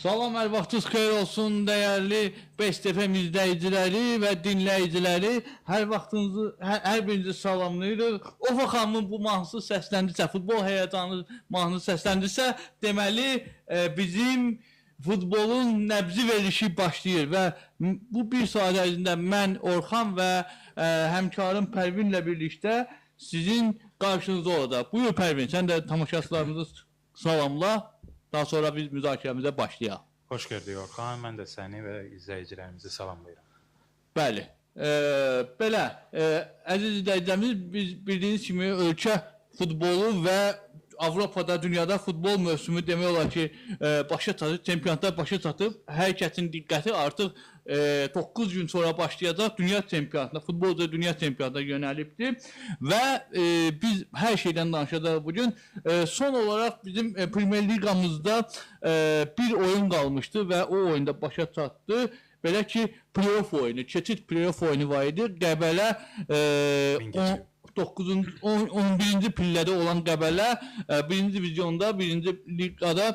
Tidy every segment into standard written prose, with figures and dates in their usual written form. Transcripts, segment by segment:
Salam, hər vaxtınız xeyir olsun, dəyərli Best FM izləyiciləri və dinləyiciləri. Hər vaxtınızı, hər birinizi salamlayırıq. Ofa xanımın bu mahnısı səsləndirsə, futbol həyəcanı mahnısı səsləndirsə, deməli bizim futbolun nəbzi verilişi başlayır və bu bir saat ərzində mən, Orxan və həmkarım Pərvinlə birlikdə sizin qarşınızda olacaq. Buyur Pərvin, sən də tamaşaçılarımızı salamla. Daha sonra biz müzakirəmizə başlayaq. Xoş gördük Orxan, mən də səni və izləyicilərimizi salamlayıram. Bəli, belə, əziz izləyicilərimiz, biz bildiyiniz kimi ölkə futbolu və Avropada, dünyada futbol mövsümü demək olar ki, başa çatıb, çempionatlar başa çatıb, hər kəsin diqqəti artıq 9 gün sonra başlayacaq dünya çempionatına, futbolda dünya çempionatına yönəlibdir və biz hər şeydən danışacağıq bugün. Son olaraq bizim Premier Liqamızda bir oyun qalmışdı və o oyunda başa çatdı. Belə ki, playoff oyunu, keçid playoff oyunu var idi. Qəbələ 11-ci pillədə olan Qəbələ 1-ci divizyonda, 1-ci liqada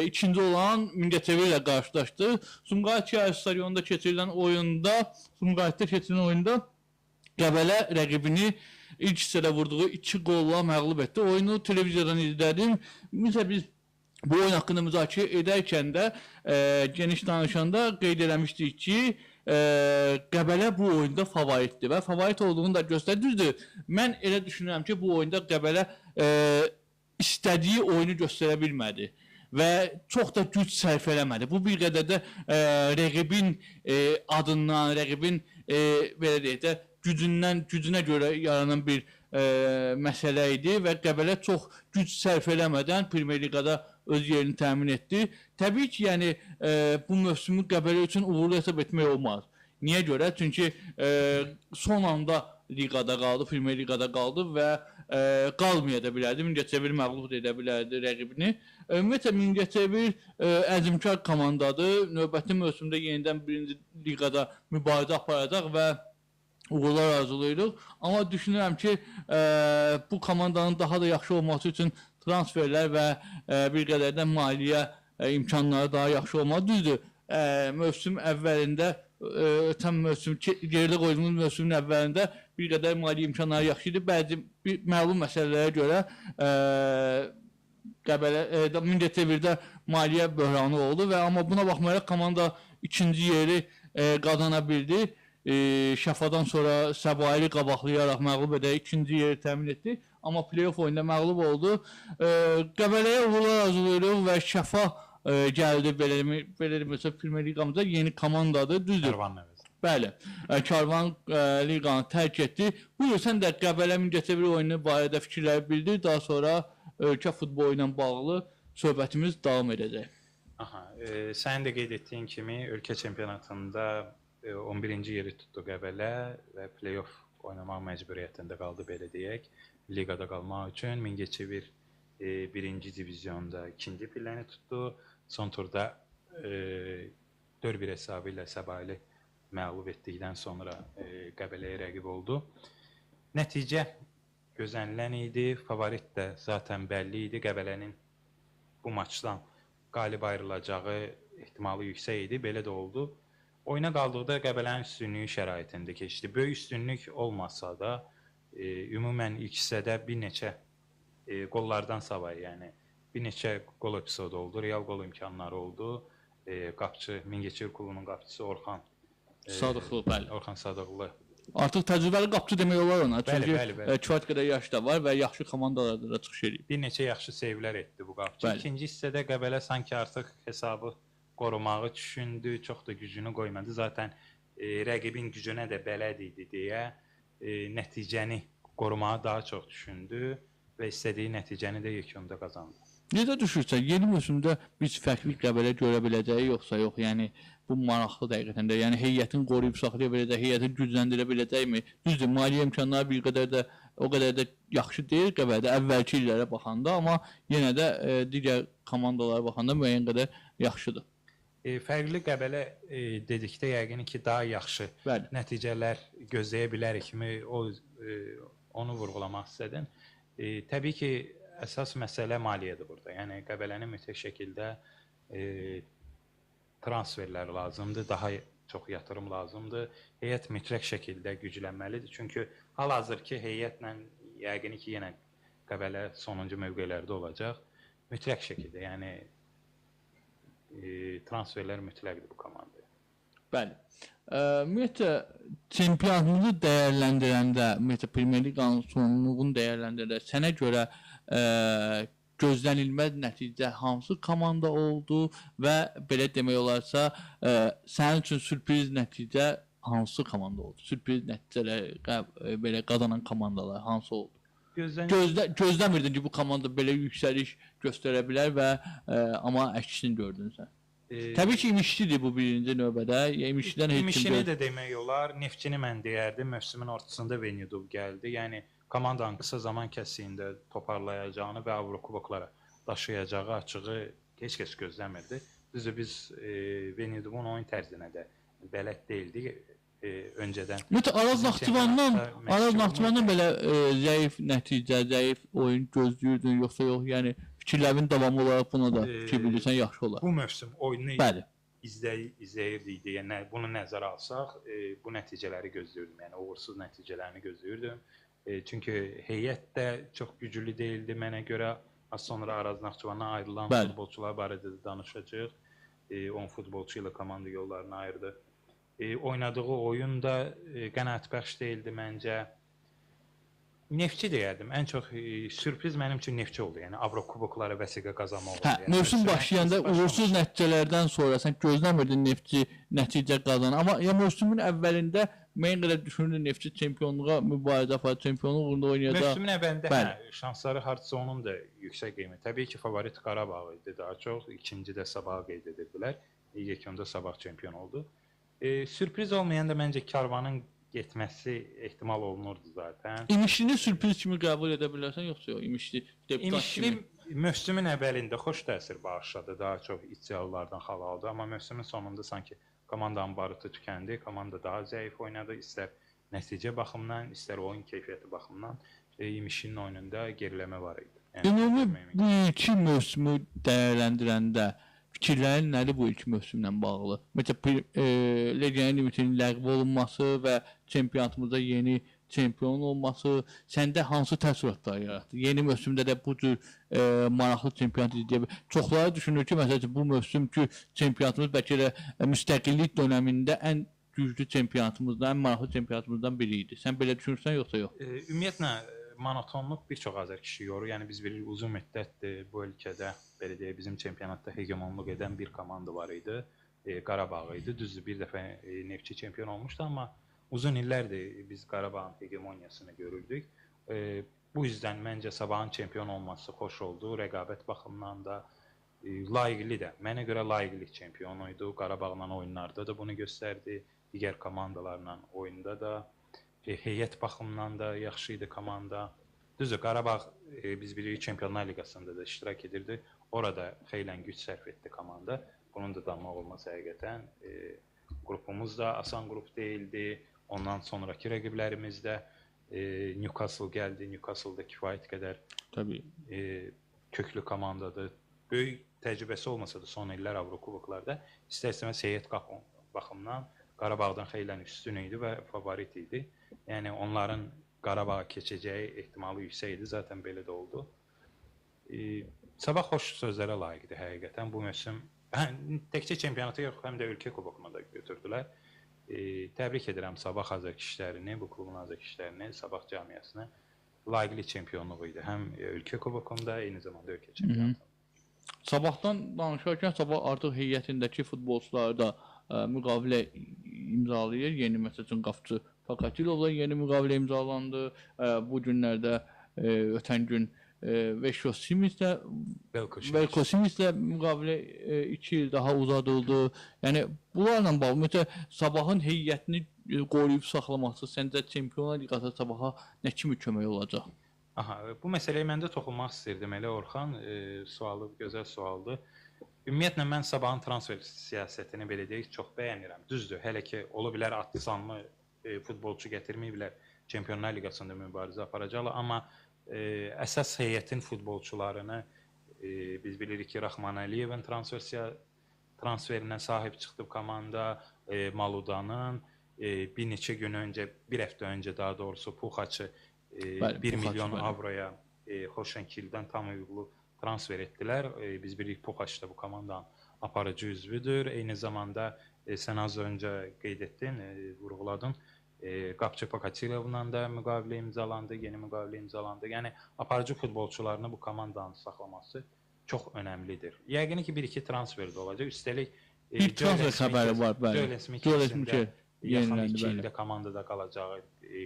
ikinci olan Mingəçevir ilə qarşılaşdı. Sumqayıt stadionunda keçirilən oyunda, Sumqayıtda keçirilən oyunda Qəbələ rəqibini ilk hissədə vurduğu 2 qolla məğlub etdi. Oyunu televiziyadan izlədim. Mesela biz bu oyun haqqında müzakirə edərkən də geniş danışanda qeyd eləmişdik ki, Qəbələ bu oyunda favoritdir və favorit olduğunu da göstərir. Mən elə düşünürəm ki, bu oyunda Qəbələ istədiyi oyunu göstərə bilmədi və çox da güc sərf eləmədi. Bu bir qədər də rəqibin adından, rəqibin belə deyək də gücünə görə yaranan bir məsələ idi və Qəbələ çox güc sərf eləmədən Premier Liqada öz yerini təmin etdi. Təbii ki, yəni bu mövsümü Qəbələ üçün uğurlu hesab etmək olmaz. Niyə görə? Çünki son anda liqada qaldı, Premier Liqada qaldı və qalmaya da bilərdi. Mingəçevir məğlub edə bilərdi rəqibini. Ümumiyyətlə Mingəçevir əzmkar komandadır. Növbəti mövsümdə yenidən 1-ci liqada mübarizə aparacaq və uğurlar arzulayırıq. Amma düşünürəm ki, bu komandanın daha da yaxşı olması üçün transferlər və bir qədər də maliyyə imkanları daha yaxşı olmalı. Düzdür, mövsüm əvvəlində, ötən mövsüm, geridə qoyduğumuz mövsümün əvvəlində bir qədər maliyyə imkanları yaxşı idi. Bəzi məlum məsələlərə görə Mingəçevirdə maliyyə böhranı oldu və amma buna baxmayaraq komanda ikinci yeri qazana bildi. Şəfadan sonra Səbaili qabaqlayaraq məğlub edək, ikinci yeri təmin etdi. Amma playoff oyunda məğlub oldu. Qəbələyə uğurlar arzulayırıq və Şəfa gəldi, belə deməsə Premier Liqamızda yeni komandadır, düzdür. Karvan əvəzi. Bəli, Karvan Liqanı tərk etdi. Buyur, sən də Qəbələ Mingəçevir oyunu barədə fikirləri bildir. Daha sonra ölkə futbolu ilə bağlı söhbətimiz davam edəcək. Sən də qeyd etdiyin kimi ölkə çempionatında 11-ci yeri tutdu Qəbələ və playoff oynamaq məcburiyyətində qaldı, belə deyək. Liqada qalmaq üçün Mingəçevir 1-ci divizyonda 2-ci pilləni tutdu. Son turda 4-1 hesabı ilə Səbaili məğlub etdikdən sonra Qəbələyə rəqib oldu. Nəticə gözlənilən idi, favorit də zaten bəlli idi. Qəbələnin bu maçdan qalib ayrılacağı ehtimalı yüksək idi, belə də oldu. Oyuna qaldıqda Qəbələnin üstünlüyü şəraitində keçdi. Böyük üstünlük olmasa da, ümumən ilk hissədə bir neçə qollardan savayı, yəni bir neçə qol epizodu oldu, real qol imkanları oldu. Qapçı, Mingəçevir klubunun qapçısı Orxan Sadıqlı, bəli. Orxan Sadıqlı. Artıq təcrübəli qapçı demək olar ona. Çünki Bəli. kifayət qədər yaşı da var və yaxşı komandalarda da çıxış edir. Bir neçə yaxşı sevlər etdi bu qapçı. Bəli. İkinci hissədə Qəbələ sanki artıq hesabı qorumağı düşündü, çox da gücünü qoymadı. Zaten rəqibin gücünə də bələd idi deyə nəticəni qorumağı daha çox düşündü və istədiyi nəticəni də yekununda qazandı. Necə düşürsən, yeni mövsümdə biz fərqli Qəbələ görə biləcəyik, yoxsa yox? Yəni bu maraqlı dəqiqətən də. Yəni heyətin qoruyub saxlaya biləcək, heyəti gücləndirə biləcəkmi? Düzdür, maliyyə imkanları bir qədər də o qədər də yaxşı deyil Qəbələdə əvvəlki illərə baxanda, amma yenə də digər komandalara baxanda müəyyən qədər yaxşıdır. Fərqli Qəbələ dedikdə yəqin ki, daha yaxşı nəticələr gözləyə bilərikmi, onu vurğulamaq istədim. Təbii ki, əsas məsələ maliyyədir burada. Yəni Qəbələnin mütləq şəkildə transferlər lazımdır, daha çox yatırım lazımdır. Heyət mütləq şəkildə güclənməlidir. Çünki hal-hazırki heyətlə yəqin ki, yenə Qəbələ sonuncu mövqelərdə olacaq. Mütləq şəkildə, yəni transferlər mütləqdir bu komandaya. Bəli. Ümumiyyətlə çempionatımızı dəyərləndirəndə, ümumiyyətlə Premyer Liqanın sonluğunu dəyərləndirəndə sənə görə gözlənilməz nəticə hansı komanda oldu və belə demək olarsa, sənin üçün sürpriz nəticə hansı komanda oldu? Sürpriz nəticələr belə qazanan komandalar hansı oldu? Gözləmirdin ki, bu komanda belə yüksəliş göstərə bilər və amma əksini gördün sən. Təbii ki, İmişlidir bu birinci növbədə. İmişlidən heç kim İmişini də demək olar. Neftçini mən deyərdim. Mövsümün ortasında Venidov gəldi. Yəni komandanın qısa zaman kəsiyində toparlayacağını və Avrokuboklara daşıyacağı açığı heç kəs gözləmirdi. Düzdür, biz Venidovun oyun tərzinə də bələd deyildik öncədən. Araz Naxçıvandan belə zəif nəticə, zəif oyun gözləyirdin, yoxsa yox? Yəni fikirlərin davamlı olaraq buna da fikir bilirsən, yaxşı olar. Bu mövsüm oyunu izləyirdik deyə bunu nəzərə alsaq, bu nəticələri gözləyirdim. Yəni uğursuz nəticələrini gözləyirdim. Çünki heyət də çox güclü deyildi mənə görə. Az sonra Araz Naxçıvandan ayrılan futbolçular barədə də danışacağıq. 10 futbolçu ilə komanda yollarını ayırdı. Oynadığı oyun da qənaətbəxş deyildi məncə. Neftçi deyərdim. Ən çox sürpriz mənim üçün Neftçi oldu. Yəni Avrokuboklara vəsiqə qazanmaq oldu. Mövsüm başlayanda uğursuz nəticələrdən sonra sən gözləmirdin Neftçi nəticə qazanan. Amma ya mövsümün əvvəlində mən qədər düşünürdüm Neftçi çempionluğa mübarizə aparır, çempionluq uğrunda oynayacaq. Mövsümün əvvəlində şansları hardasa onun da yüksək qiymət. Təbii ki, favorit Qarabağ idi daha çox. İkincidə Sabahı qeyd edirdilər. Yekunda Sabah çempion oldu. Sürpriz olmayan da məncə Karvanın getməsi ehtimal olunurdu zaten. İmişlini sürpriz kimi qəbul edə bilərsən, yoxsa yox? İmişli mövsümün əvvəlində xoş təsir bağışladı, daha çox iddialardan xal aldı. Amma mövsümün sonunda sanki komandanın barıtı tükəndi, komanda daha zəif oynadı. İstər nəticə baxımından, istər oyun keyfiyyəti baxımından İmişlinin oyununda geriləmə var idi. Ümumi bu iki mövsümü dəyərləndirəndə fikirlərin nədir bu ilk mövsümlə bağlı? Məsələn, Legioner limitinin ləğv olunması və çempionatımızda yeni çempion olması səndə hansı təəssüratlar yaratdı? Yeni mövsümdə də bu cür maraqlı çempionat izləyə bilər. Çoxları düşünür ki, məsələn, bu mövsümki çempionatımız bəlkə də müstəqillik dönəmində ən güclü çempionatımızdan, ən maraqlı çempionatımızdan biri idi. Sən belə düşünürsən, yoxsa yox? Ümumiyyətlə, monotonluq bir çox azər kişi yorur. Yəni biz bilirik uzun müddətdir bu ölkədə belə deyək bizim çempionatda hegemonluq edən bir komanda var idi. Qarabağ idi. Düzdür, bir dəfə Neftçi çempion olmuşdu, amma uzun illərdir biz Qarabağın hegemoniyasını görürdük. Bu yüzden məncə Sabahın çempion olması xoş oldu. Rəqabət baxımından da layiqli də. Mənə görə layiqli çempionuydu. Qarabağla oyunlarda da bunu göstərdi. Digər komandalarla oyunda da. Heyət baxımından da yaxşı idi komanda. Düzdür, Qarabağ biz bilirik Çempionlar Liqasında da iştirak edirdi. Orada xeylən güc sərf etdi komanda. Bunun da danmaq olmaz həqiqətən. Qrupumuz da asan qrup deyildi. Ondan sonraki rəqiblərimiz də Newcastle gəldi. Newcastle da kifayət qədər köklü komandadır. Böyük təcrübəsi olmasa da son illər Avrokuboklarda istər-istəməz heyət baxımından Qarabağdan xeylən üstün idi və favorit idi. Yəni onların Qarabağa keçəcəyi ehtimalı yüksək idi. Zaten belə də oldu. Sabah xoş sözlərə layiqdir həqiqətən. Bu mövsüm təkcə çempionatı yox, həm də ölkə kubokuna da götürdülər. Təbrik edirəm Sabah Azərk işlərini, bu klubun Azərk işlərini, Sabah cəmiyyəsini. Layiqli çempionluq idi. Həm ölkə kubokunda, eyni zamanda ölkə çempionatında. Sabahdan danışarkən Sabah artıq heyətindəki futbolçuları da müqavilə imzalayır. Yeni məsələn qapıcı Fakatilovla yeni müqavilə imzalandı. Bu günlərdə ötən gün Veşko Simislə müqavilə 2 il daha uzadıldı. Yəni bunlarla bağlı Sabahın heyətini qoruyub saxlaması səncə Çempionlar Liqası Sabaha nə kimi kömək olacaq? Bu məsələyə mən də toxunmaq istirdim. Elə Orxan sualı gözəl sualdır. Ümumiyyətlə mən Sabahın transfer siyasətini belə deyək çox bəyənirəm. Düzdür, hələ ki ola bilər adlı sanlı futbolçu gətirməyiblər. Çempionlar Liqasında mübarizə aparacaqlar, amma əsas heyətin futbolçularını biz bilirik ki, Rəxman Əliyevin transferinə sahib çıxdı komanda. Maludanın bir neçə gün öncə, bir həftə öncə daha doğrusu Puxaçı 1 milyon avroya Xoşenkildən tam uyğunlu transfer etdilər. Biz bilirik Puxaç da bu komandanın aparıcı üzvüdür. Eyni zamanda sən az öncə qeyd etdin, vurğuladın. Qapçı Pokatilovla da müqavilə imzalandı, yeni müqavilə imzalandı. Yəni aparıcı futbolçularını bu komandanın saxlaması çox önəmlidir. Yəqin ki, bir-iki transfer də olacaq. Üstəlik bir transfer xəbəri var, bəli. Joel Smith yaxın 2 ildə komandada qalacağı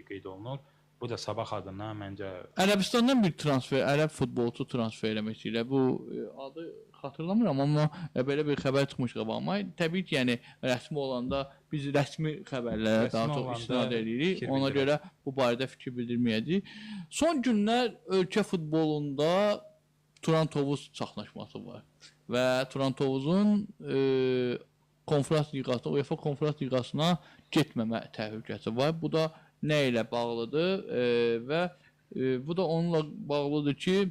qeyd olunur. Bu da Sabah adına məncə Ərəbistandan bir transfer, ərəb futbolçu transfer eləmək istəyirlər. Bu adı xatırlamıram, amma belə bir xəbər çıxmış qabağıma. Təbii ki, yəni rəsmi olanda biz rəsmi xəbərlərə daha çox istinad edirik. Ona görə bu barədə fikir bildirməyəcəyik. Son günlər ölkə futbolunda Turan-Tovuz çaxnaşması var və Turan-Tovuzun konfrans liqasına, UEFA konfrans liqasına getməmə təhlükəsi var. Bu da nə ilə bağlıdır və bu da onunla bağlıdır ki,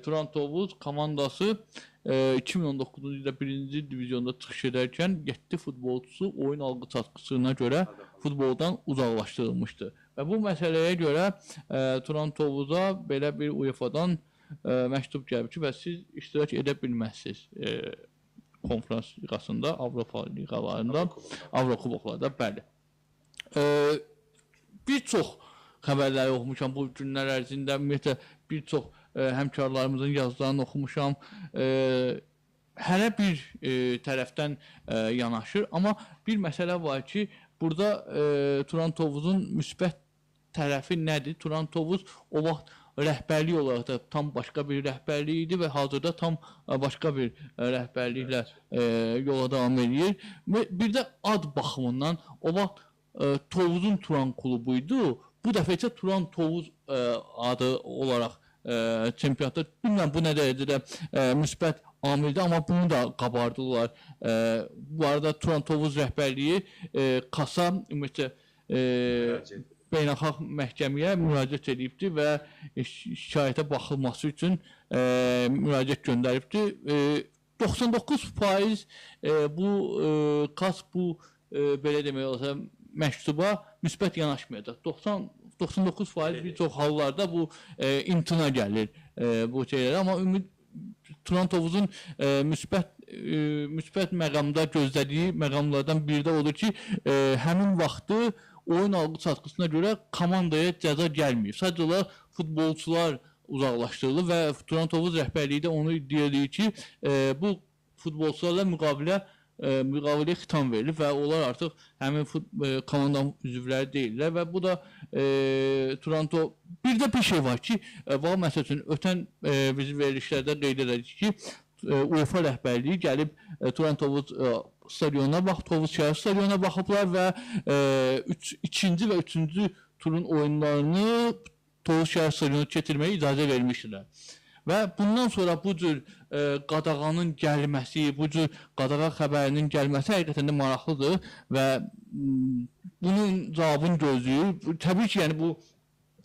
Turan-Tovuz komandası 2019-cu ildə 1-ci divizionda çıxış edərkən 7 futbolçusu oyun algı çatqısına görə futboldan uzaqlaşdırılmışdı. Və bu məsələyə görə Turan-Tovuza belə bir UEFA-dan məktub gəlib ki, və siz iştirak edə bilməzsiniz konfrans liqasında, Avropa liqalarında, Avrokuboklarda, bəli. Bir çox xəbərləri oxumuşam bu günlər ərzində, ümumiyyətlə bir çox həmkarlarımızın yazılarını oxumuşam. Hərə bir tərəfdən yanaşır, amma bir məsələ var ki, burada Turan-Tovuzun müsbət tərəfi nədir? Turan-Tovuz o vaxt rəhbərlik olaraq da tam başqa bir rəhbərlik idi və hazırda tam başqa bir rəhbərliklə yola davam edir. Bir də ad baxımından o vaxt Tovuzun Turan klubuydu. Bu dəfə isə Turan-Tovuz adı olaraq çempionatda, bilmirəm bu nə dərəcədə müsbət amildir, amma bunu da qabardılar. Bu arada Turan-Tovuz rəhbərliyi KAS-a ümumiyyətlə beynəlxalq məhkəməyə müraciət edibdir və şikayətə baxılması üçün müraciət göndəribdir. 99% bu KAS bu belə demək olsa məktuba müsbət yanaşmayacaq. 99% bir çox hallarda bu imtina gəlir bu şeylərə, amma Turan-Tovuzun müsbət məqamda gözlədiyi məqamlardan biri də odur ki, həmin vaxtı oyun algı çatqısına görə komandaya cəza gəlməyib. Sadəcə olaraq futbolçular uzaqlaşdırılır və Turan-Tovuz rəhbərliyi də onu iddia edir ki, bu futbolçularla müqavilə xitam verilir və onlar artıq həmin komandanın üzvləri deyirlər və bu da Turan-Tovuz... Bir də bir şey var ki, məsəl üçün, ötən bizim verilişlərdə qeyd edəcək ki, UEFA rəhbərliyi gəlib Turan-Tovuz stadionuna baxıb, Tovuz şəhər stadionuna baxıblar və ikinci və üçüncü turun oyunlarını Tovuz şəhər stadionuna keçirməyə icazə vermişdilər. Və bundan sonra bu cür qadağanın gəlməsi, bu cür qadağa xəbərinin gəlməsi həqiqətən də maraqlıdır və bunun cavabını gözləyir. Təbii ki, yəni bu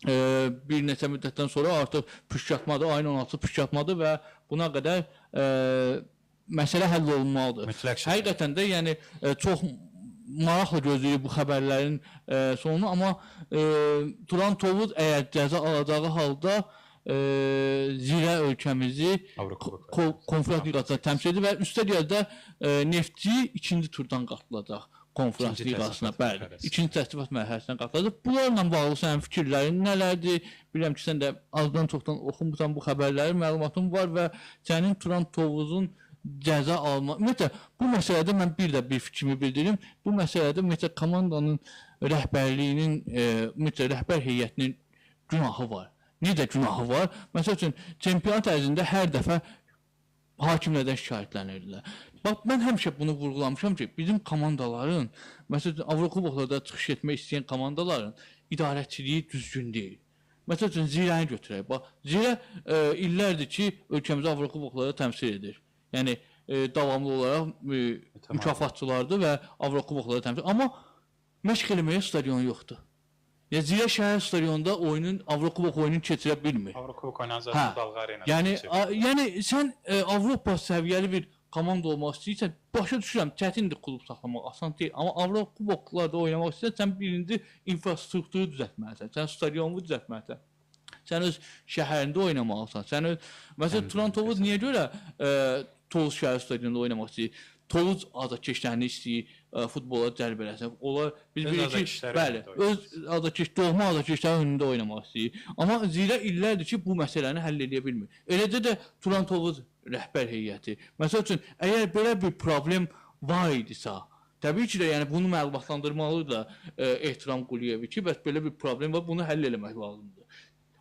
bir neçə müddətdən sonra artıq püşkatmadır, ayın 16 püşkatmadır və buna qədər məsələ həll olunmalıdır. Həqiqətən də yəni çox maraqla gözləyir bu xəbərlərin sonunu, amma Turan-Tovuz əgər cəza alacağı halda zirə ölkəmizi konfrans liqasına təmsil edir və üstəlik də Neftçi ikinci turdan qatılacaq konfrans liqasına. Bəli, ikinci təsdiqat mərhələsinə qatılacaq. Bunlarla bağlı sənin fikirlərin nələrdir? Bilirəm ki, sən də azdan çoxdan oxumusan bu xəbərləri, məlumatın var və sənin Turan-Tovuzun cəza alma... Ümumiyyətlə, bu məsələdə mən bir də bir fikrimi bildirim. Bu məsələdə ümumiyyətlə komandanın rəhbərliyinin, ümumiyyətlə rəhbər heyətinin günahı var. Necə günahı var? Məsəl üçün, çempionat ərzində hər dəfə hakimlərdən şikayətlənirlər. Bax, mən həmişə bunu vurğulamışam ki, bizim komandaların, məsəl üçün, Avrokuboklarda çıxış etmək istəyən komandaların idarəçiliyi düzgün deyil. Məsəl üçün, Zirəni götürək. Bax, Zirə illərdir ki, ölkəmizi Avrokuboklarda təmsil edir. Yəni, davamlı olaraq mükafatçılardır və Avrokuboklarda təmsil edir. Amma məşq eləməyə stadionu yoxdur. Zirə şəhər stadionunda oyunun, Avrokubok oyununu keçirə bilmir. Avrokubok oynanacaq dalğa arenada. Yəni sən Avropa səviyyəli bir komanda olmaq istəyirsən, başa düşürəm, çətindir klub saxlamaq, asan deyil. Amma Avrokuboklarda oynamaq istəyirsən, sən birinci infrastrukturu düzəltməlisən, sən stadionunu düzəltməlisən. Sən öz şəhərində oynamalısan. Sən öz məsələn Turan Tovuz niyə görə Tovuz şəhər stadionunda oynamaq istəyir? Tovuz azarkeşlərini istəyir futbola cəlb eləsin. Onlar biz bilirik ki, bəli, öz azarkeş, doğma azarkeşlərin önündə oynamaq istəyir. Amma zira illərdir ki, bu məsələni həll edə bilmir. Eləcə də Turan Tovuz rəhbər heyəti. Məsəl üçün, əgər belə bir problem var idisə, təbii ki də, yəni bunu məlumatlandırmalıdır da Ehtiram Quliyevi ki, bəs belə bir problem var, bunu həll eləmək lazımdır.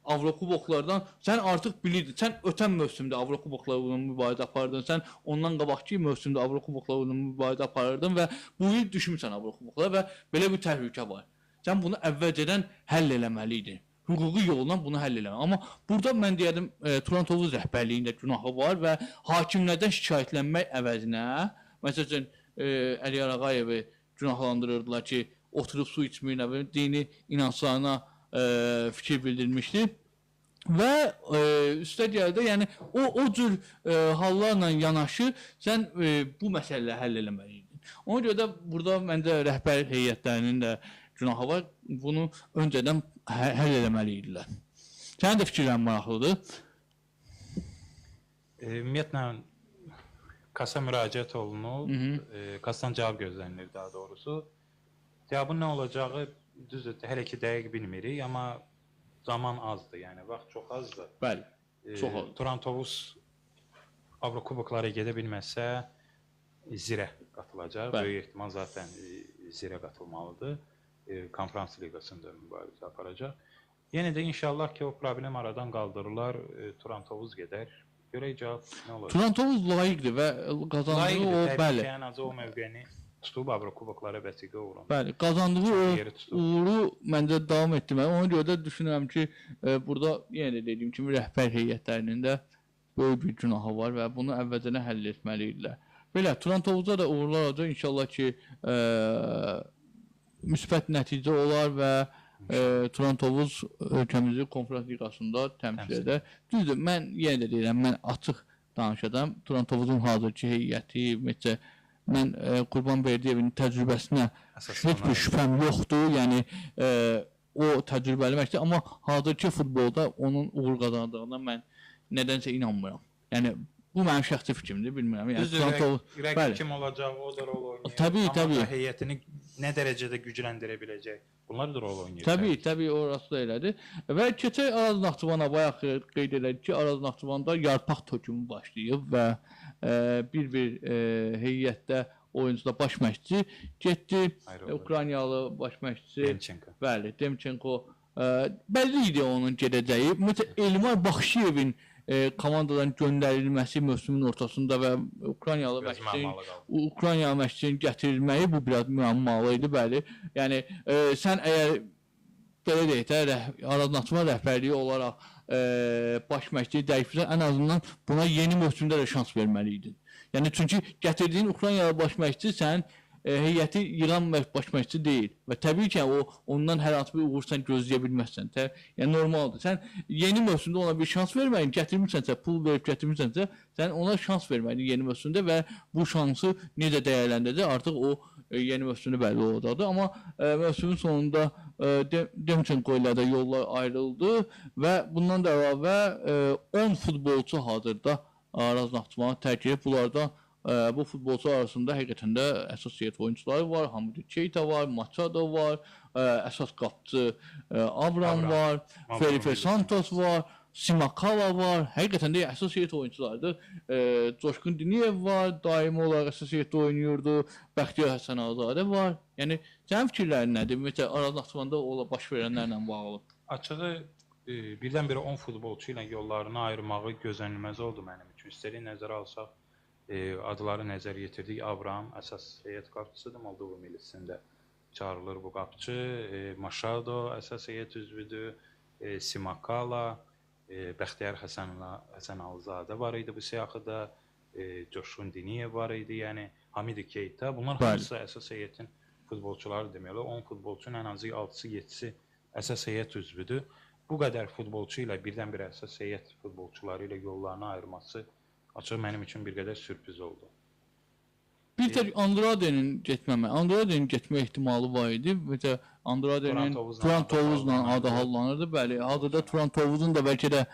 Avrokuboklardan sən artıq bilirdin. Sən ötən mövsümdə Avrokuboklarla mübarizə apardın. Sən ondan qabaqki mövsümdə Avrokuboklarla mübarizə apardın və bu il düşmüsən Avrokuboklara və belə bir təhlükə var. Sən bunu əvvəlcədən həll eləməliydin. Hüquqi yolla bunu həll eləməli. Amma burada mən deyərdim Turan Tovuz rəhbərliyində günahı var və hakimlərdən şikayətlənmək əvəzinə, məsələn Əliyar Ağayevi günahlandırırdılar ki, oturub su içmir, dini inanclarına fikir bildirmişdi və üstəgəl də yəni o cür hallarla yanaşı sən bu məsələləri həll eləməliydin. Ona görə də burada məncə rəhbər heyətlərinin də günahı var. Bunu öncədən həll eləməliydilər. Sənin də fikirlərin maraqlıdır. Ümumiyyətlə kasa müraciət olunub, kasadan cavab gözlənilir daha doğrusu. Cavabın nə olacağı düzdür, hələ ki dəqiq bilmirik, amma zaman azdır, yəni vaxt çox azdır. Bəli, çox azdır. Turan Tovuz Avrokuboklara gedə bilməsə zirə qatılacaq. Böyük ehtimal zaten zirə qatılmalıdır. Konferans liqasında mübarizə aparacaq. Yenə də inşallah ki, o problem aradan qaldırırlar, Turan Tovuz gedər. Görək cavab nə olacaq? Turan Tovuz layiqdir və qazandığı o, bəli. Ən azı o mövqəni tutub Avrokuboklara vəsiqə uğrunda. Bəli, qazandığı o uğuru məncə davam etdirməli. Ona görə də düşünürəm ki, burada yenə də dediyim kimi rəhbər heyətlərinin də böyük bir günahı var və bunu əvvəlcədən həll etməlidirlər. Belə, Turan Tovuzda da uğurlar olacaq. İnşallah ki, müsbət nəticə olar və Turan Tovuz ölkəmizi konferans liqasında təmsil edər. Düzdür, mən yenə də deyirəm, mən açıq danışacağam. Turan Tovuzun hazırki heyəti, ümumiyyətcə, mən Qurban Berdiyevin təcrübəsinə heç bir şübhəm yoxdur. Yəni, o təcrübəli məşqdir. Amma hazırki futbolda onun uğur qazandığına mən nədənsə inanmıram. Yəni, bu mənim şəxsi fikrimdir, bilmirəm. Düzdür, rəqib kim olacaq, o da rol oynayır. Təbii. Amma heyətini nə dərəcədə gücləndirə biləcək, bunlar da rol oynayır. Təbii, orası da elədir. Və keçək Araz Naxçıvana, bayaq qeyd elədik ki, Araz Naxçıvanda yarpaq tökümü başlayıb və bir heyətdə oyuncuda baş məşqçi getdi. Ukraynalı baş məşqçi Demchenko. Bəli, Demchenko bəlli idi onun gedəcəyi. Məsələn, Elmar Baxşiyevin komandadan göndərilməsi mövsümün ortasında və Ukraynalı məşqçinin gətirilməyi bu biraz müəmmalı idi, bəli. Yəni sən əgər belə deyək də Araz Naxçıvan rəhbərliyi olaraq baş məşqçiyi dəyişirsən, ən azından buna yeni mövsümdə də şans verməli idin. Yəni çünki gətirdiyin Ukraynalı baş məşqçi sən heyəti yığan baş məşqçi deyil və təbii ki, ondan hər hansı bir uğur sən gözləyə bilməzsən. Yəni normaldır. Sən yeni mövsümdə ona bir şans verməyin, gətirmirsənsə, pul verib gətirmirsənsə, sən ona şans verməyin yeni mövsümdə və bu şansı necə dəyərləndirəcək, artıq o yeni mövsümdə bəlli olacaqdır. Amma mövsümün sonunda Demchenko ilə də yollar ayrıldı və bundan da əlavə 10 futbolçu hazırda Araz Naxçıvanı tərk edib. Bunlardan bu futbolçular arasında həqiqətən də əsas heyət oyuncuları var. Hamid Keita var, Machado var, əsas qapıcı Avram var, Felipe Santos var, Simakala var. Həqiqətən də əsas heyət oyuncularıdır. Coşqun Diniyev var, daimi olaraq əsas heyətdə oynayırdı. Bəxtiyar Həsənazadə var. Yəni sənin fikirlərin nədir? Ümumiyyətlə Araz Naxçıvanda baş verənlərlə bağlı. Açığı birdən-birə 10 futbolçu ilə yollarını ayırmağı gözlənilməz oldu mənim üçün. Üstəlik nəzərə alsaq, adları nəzər yetirdik. Avram əsas heyət qapıçısıdır, Moldova millisində çağırılır bu qapıçı. Machado əsas heyət üzvüdür. Simakala, Bəxtiyar Həsənazadə var idi bu siyahıda. Coşqun Diniyev var idi, yəni Hamid Keita. Bunlar hamısı əsas heyətin futbolçuları deməli. 10 futbolçunun ən azı 6-sı, 7-si əsas heyət üzvüdür. Bu qədər futbolçu ilə birdən-birə əsas heyət futbolçuları ilə yollarını ayırması açıq mənim üçün bir qədər sürpriz oldu. Bir tək Andrade'nin getmə ehtimalı var idi. Mesela Andrade'nin Turan Tovuzla adı hallanırdı. Bəli, hazırda Turan Tovuzun da bəlkə də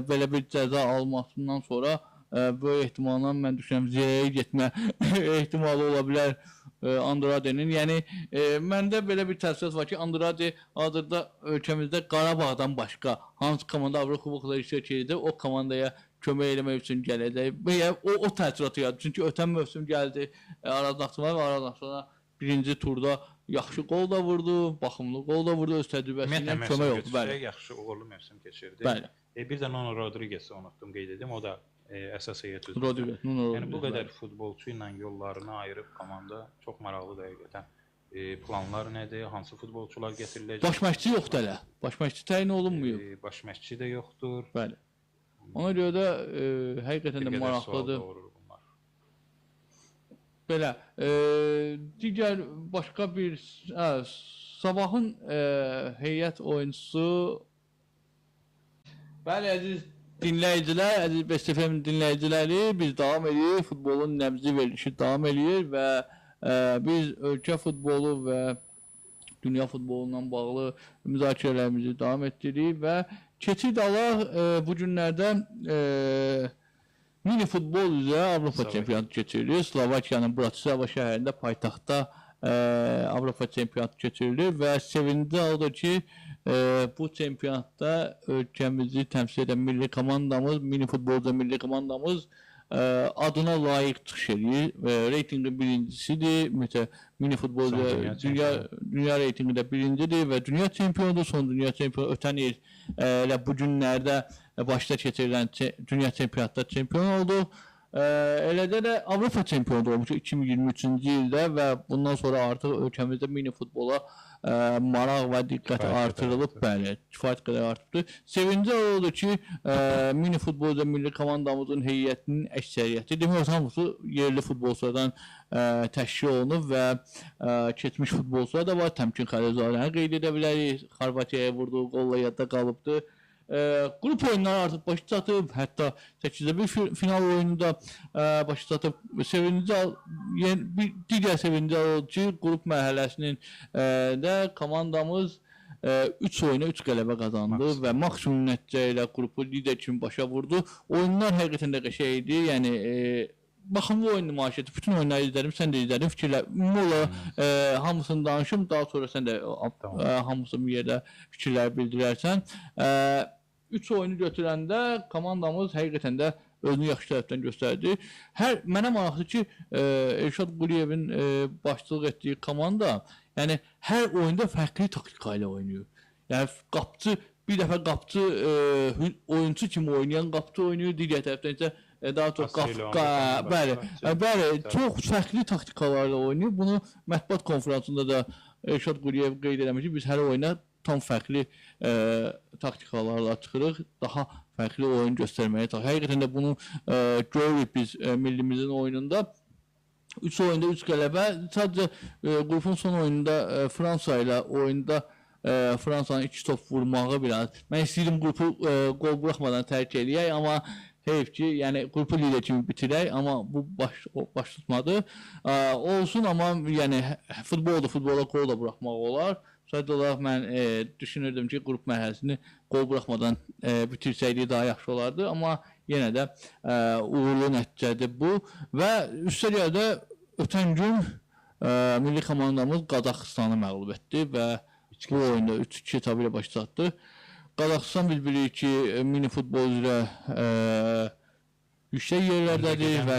belə bir cəza almasından sonra böyük ehtimalla mən düşünürəm Zirəyə getmə ehtimalı ola bilər Andrade'nin. Yəni məndə belə bir təəssürat var ki, Andrade hazırda ölkəmizdə Qarabağdan başqa hansı komanda Avropa kubokları iştirak edir, o komandaya kömək eləmək üçün gələcək. Və o təəssüratı yaradır. Çünki ötən mövsüm gəldi Araz Naxçıvana və Araz Naxçıvana birinci turda yaxşı qol da vurdu, baxımlı qol da vurdu, öz təcrübəsi ilə kömək oldu. Bəli. Yaxşı uğurlu mövsüm keçirdi. Bəli. Bir də Nuno Rodriguez'i unutdum qeyd edim. O da əsas heyət üzvü. Rodriguez. Yəni bu qədər futbolçu ilə yollarını ayırıb komanda çox maraqlıdır həqiqətən. Planlar nədir? Hansı futbolçular gətiriləcək? Baş məşqçi yoxdur hələ. Baş məşqçi təyin olunmayıb. Baş məşqçi də yoxdur. Bəli. Ona görə də həqiqətən də maraqlıdır. Belə, digər başqa bir sabahın heyət oyuncusu Bəli, əziz dinləyicilər, əziz Best FM dinləyiciləri, biz davam edirik, futbolun nəbzi verilişi davam edir və biz ölkə futbolu və dünya futbolundan bağlı müzakirələrimizi davam etdiririk və keçid alaq bu günlərdə mini futbol üzrə Avropa çempionatı keçirilir. Slovakiyanın Bratislava şəhərində paytaxtda Avropa çempionatı keçirilir və sevinci odur ki, bu çempionatda ölkəmizi təmsil edən milli komandamız, mini futbolda milli komandamız adına layiq çıxış edir. Reytinqin birincisidir. Mini futbolda dünya reytinqində birincidir və dünya çempionudur. Son dünya çempionu ötən il elə bu günlərdə başda keçirilən dünya çempionatda çempion oldu. Eləcə də Avropa çempionu olmuş 2023-cü ildə və bundan sonra artıq ölkəmizdə mini futbola maraq və diqqəti artırılıb, bəli, kifayət qədər artıbdır. Sevinci oldu ki, mini futbolda milli komandamızın heyətinin əksəriyyəti, demək hamısı yerli futbolçulardan təşkil olunub və keçmiş futbolçular da var. Təmkin Xəlilzadəni qeyd edə bilərik. Xorvatiyaya vurduğu qolla yadda qalıbdır. Qrup oyunları artıq başı çatıb, hətta 8-də bir final oyununda başı çatıb. Digər sevinci oldu ki, qrup mərhələsinin də komandamız 3 oyuna 3 qələbə qazandı və maksimum nəticə ilə qrupu lider kimi başa vurdu. Oyunlar həqiqətən də qəşəng idi. Yəni baxımlı oyun nümayiş etdi. Bütün oyunları izlədim, sən də izlədin. Fikirlər, ümumi hamısını danışım, daha sonra sən də hamısını bir yerdə fikirlər bildirərsən. 3 oyunu götürəndə komandamız həqiqətən də özünü yaxşı tərəfdən göstərdi. Mənə maraqlıdır ki, Elşad Quliyevin başçılıq etdiyi komanda, yəni hər oyunda fərqli taktika ilə oynayır. Yəni qapçı, bir dəfə qapçı oyunçu kimi oynayan qapçı oynayır, digər tərəfdən isə daha çox bəli, çox fərqli taktikalarla oynayır. Bunu mətbuat konferansında da Elşad Quliyev qeyd eləmiş ki, biz hər oyuna tam fərqli taktikalarla çıxırıq, daha fərqli oyun göstərməyə çalışırıq. Həqiqətən də bunu görürük biz millimizin oyununda. 3 oyunda 3 qələbə. Sadəcə qrupun son oyununda Fransa ilə oyunda Fransanın 2 top vurmağı biraz. Mən istəyirdim qrupu qol buraxmadan tərk eləyək, amma heyf ki, yəni qrupu lider kimi bitirək, amma bu baş tutmadı. Olsun, amma yəni futbola qol da buraxmaq olar. Sadəcə olaraq mən düşünürdüm ki, qrup mərhələsini qol buraxmadan bitirsəydik daha yaxşı olardı, amma yenə də uğurlu nəticədir bu. Və üstəlik də ötən gün milli komandamız Qazaxıstanı məğlub etdi və bu oyunda 3-2 etabı ilə baş çatdı. Qazaxıstan biz bilirik ki, mini futbol üzrə yüksək yerlərdədir və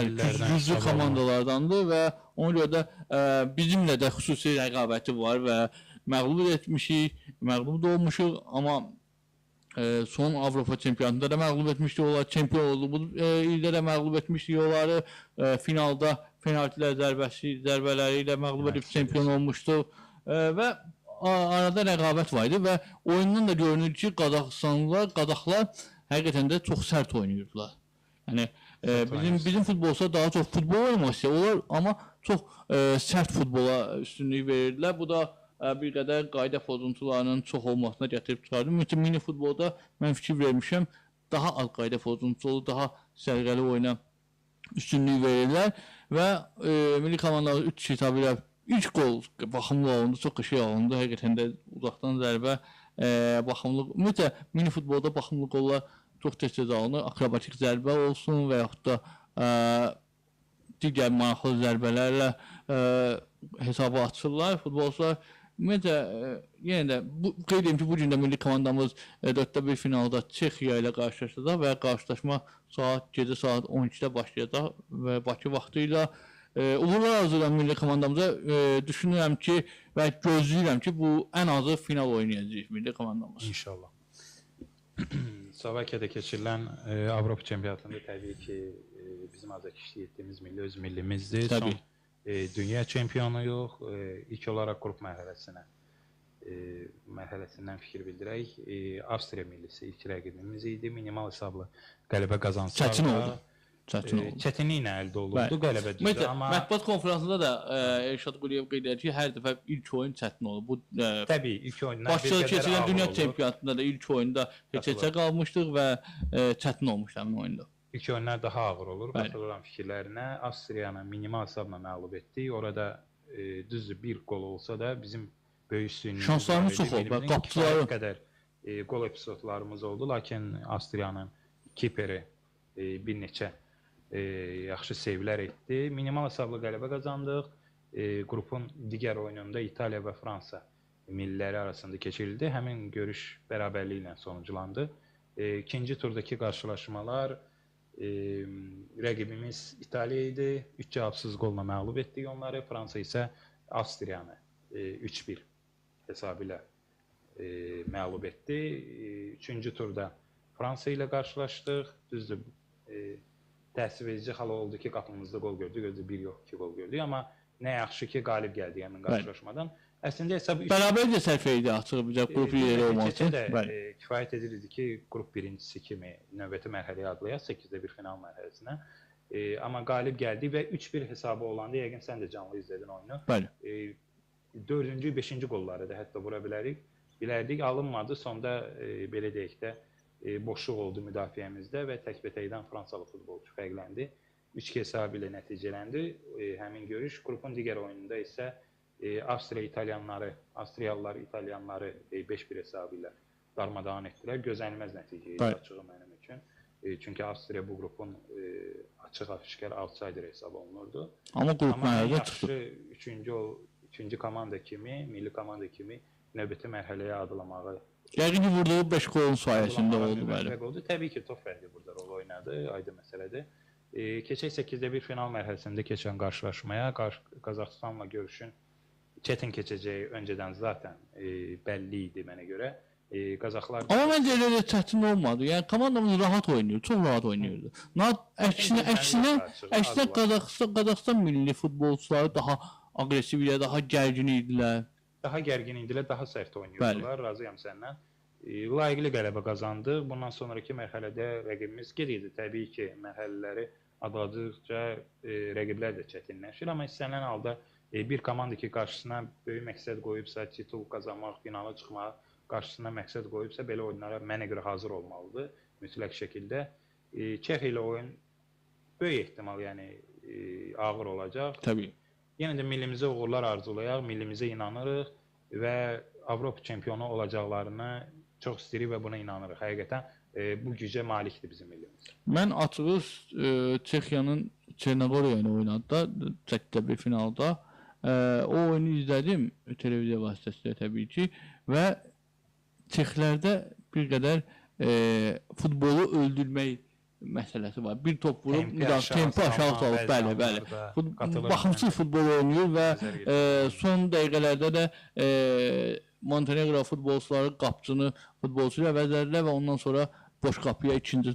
güclü komandalardandır və ona görə də bizimlə də xüsusi rəqabəti var və məğlub etmişik, məğlub da olmuşuq, amma son Avropa çempionatında da məğlub etmişdik onları, çempion olduğumuz ildə də məğlub etmişdik onları, finalda penaltilər zərbələri ilə məğlub edib çempion olmuşduq və arada rəqabət var idi və oyundan da görünür ki, Qazaxlar həqiqətən də çox sərt oynayırdılar. Yəni bizim futbolçular daha çox futbol oynamaq istəyirlər, amma çox sərt futbola üstünlük verirdilər. Bu da bir qədər qayda pozuntularının çox olmasına gətirib çıxardı. Ümumiyyətlə mini futbolda mən fikir vermişəm, daha az qayda pozuntusu olur, daha sərgəli oyuna üstünlük verirlər və milli komandamız 3 hesabı ilə ilk gol baxımlı olundu, çox qəşəng olundu. Həqiqətən də uzaqdan zərbə baxımlı. Ümumiyyətlə mini futbolda baxımlı qollar çox tez-tez alınır. Akrobatik zərbə olsun və yaxud da digər maraqlı zərbələrlə hesabı açırlar futbolçular. Ümumiyyətlə, yenə də qeyd edim ki, bu gün də milli komandamız 4-də 1 finalda Çexiya ilə qarşılaşacaq və qarşılaşma gecə saat 12-də başlayacaq və Bakı vaxtı ilə uğurlar arzulayıram milli komandamıza. Düşünürəm ki və gözləyirəm ki, bu ən azı final oynayacaq milli komandamız. İnşallah. Slovakiyada keçirilən Avropa çempionatında təbii ki, bizim azərkeşlik etdiyimiz milli öz millimizdir. Təbii. Son dünya çempionu yox, ilk olaraq qrup mərhələsindən fikir bildirək. Avstriya millisi ilk rəqibimiz idi. Minimal hesablı qələbə qazansaq Çətin oldu. Çətinliklə əldə olundu qələbə düzdür. Amma mətbuat konfransında da Elşad Quliyev qeyd edir ki, hər dəfə ilk oyun çətin olur. Bu təbii ilk oyunlar başda keçirilən dünya çempionatında da ilk oyunda heç-heçə qalmışdıq və çətin olmuşdu həmin oyunda. İlk oyunlar daha ağır olur. Qatılıram fikirlərinə. Avstriyanı minimal hesabla məğlub etdik. Orada düzdür bir gol olsa da bizim böyük üstünlüyümüz şanslarımız çox oldu. Qapıçıları qədər gol epizodlarımız oldu. Lakin Avstriyanın kiperi bir neçə yaxşı sevlər etdi. Minimal hesabla qələbə qazandıq. Qrupun digər oyununda İtaliya və Fransa milliləri arasında keçirildi. Həmin görüş bərabərliyi ilə sonuclandı. İkinci turdakı qarşılaşmalar rəqibimiz İtaliya idi. 3 cavabsız qolla məğlub etdik onları. Fransa isə Avstriyanı 3-1 hesabı ilə məğlub etdi. Üçüncü turda Fransa ilə qarşılaşdıq. Düzdür, təəssüf edici hal oldu ki, qapımızda gol gördük. Gözü 1 yox, 2 gol gördük. Amma nə yaxşı ki, qalib gəldik həmin qarşılaşmadan. Əslində hesab bərabər də sərf idi açıq bizə qrup lideri olması. Kifayət edirdi ki, qrup birincisi kimi növbəti mərhələyə adlayaq 8-də 1 final mərhələsinə. Amma qalib gəldik və 3-1 hesabı olanda, yəqin sən də canlı izlədin oyunu. Bəli. 4-cü, 5-ci qolları da hətta vura bilərdik. Alınmadı. Sonda belə deyək də boşluq oldu müdafiəmizdə və təkbətəkdən Fransalı futbolçu fərqləndi. 3-2 hesabı ilə nəticələndi həmin görüş. Qrupun digər oyununda isə Avstriyalılar İtalyanları 5-1 hesabı ilə darmadağın etdilər. Gözlənilməz nəticə idi açığı mənim üçün. Çünki Avstriya bu qrupun açıq-aşkar outsider hesab olunurdu. Amma qrup mərhələdə çıxdı. Üçüncü komanda kimi, milli komanda kimi növbəti mərhələyə adlamağı yəqin ki, vurduğu 5 golun sayəsində oldu. Təbii ki, top fərqi burada rol oynadı, aydın məsələdir. Keçək 8-də 1 final mərhələsində keçən qarşılaşmaya Qazaxıstanla görüşün çətin keçəcəyi öncədən zaten bəlli idi mənə görə. Qazaxlar amma məncə elə çətin olmadı. Yəni komandamız rahat oynayır, çox rahat oynayırdı. Əksinə Qazaxıstan milli futbolçuları daha aqressiv idi, daha gərgin idilər. Daha gərgin idilər, daha sərt oynayırdılar. Razıyam səndən. Layiqli qələbə qazandı. Bundan sonraki mərhələdə rəqibimiz gedirdi. Təbii ki, mərhələləri adladıqca rəqiblər də çətinləşir. Amma istənilən halda bir komanda ki, qarşısına böyük məqsəd qoyubsa, titul qazanmaq, finala çıxmaq, qarşısına məqsəd qoyubsa, belə oyunlara mənə görə hazır olmalıdır mütləq şəkildə. Çexiya ilə oyun böyük ehtimal, yəni ağır olacaq. Təbii. Yenə də millimizə uğurlar arzulayaq, millimizə inanırıq və Avropa çempionu olacaqlarını çox istəyirik və buna inanırıq. Həqiqətən bu gücə malikdir bizim millimiz. Mən açığı Çexiyanın Çernogoriya ilə oynadı da 8-də 1 finalda. O oyunu izlədim televiziya vasitəsilə təbii ki və Çexlərdə bir qədər futbolu öldürmək məsələsi var. Bir top vurub tempo aşağı salıb, bəli. Baxımsız futbol oynayır və son dəqiqələrdə də Montenegro futbolçuları qapıcını futbolçu ilə əvəzlədilər və ondan sonra boş qapıya ikinci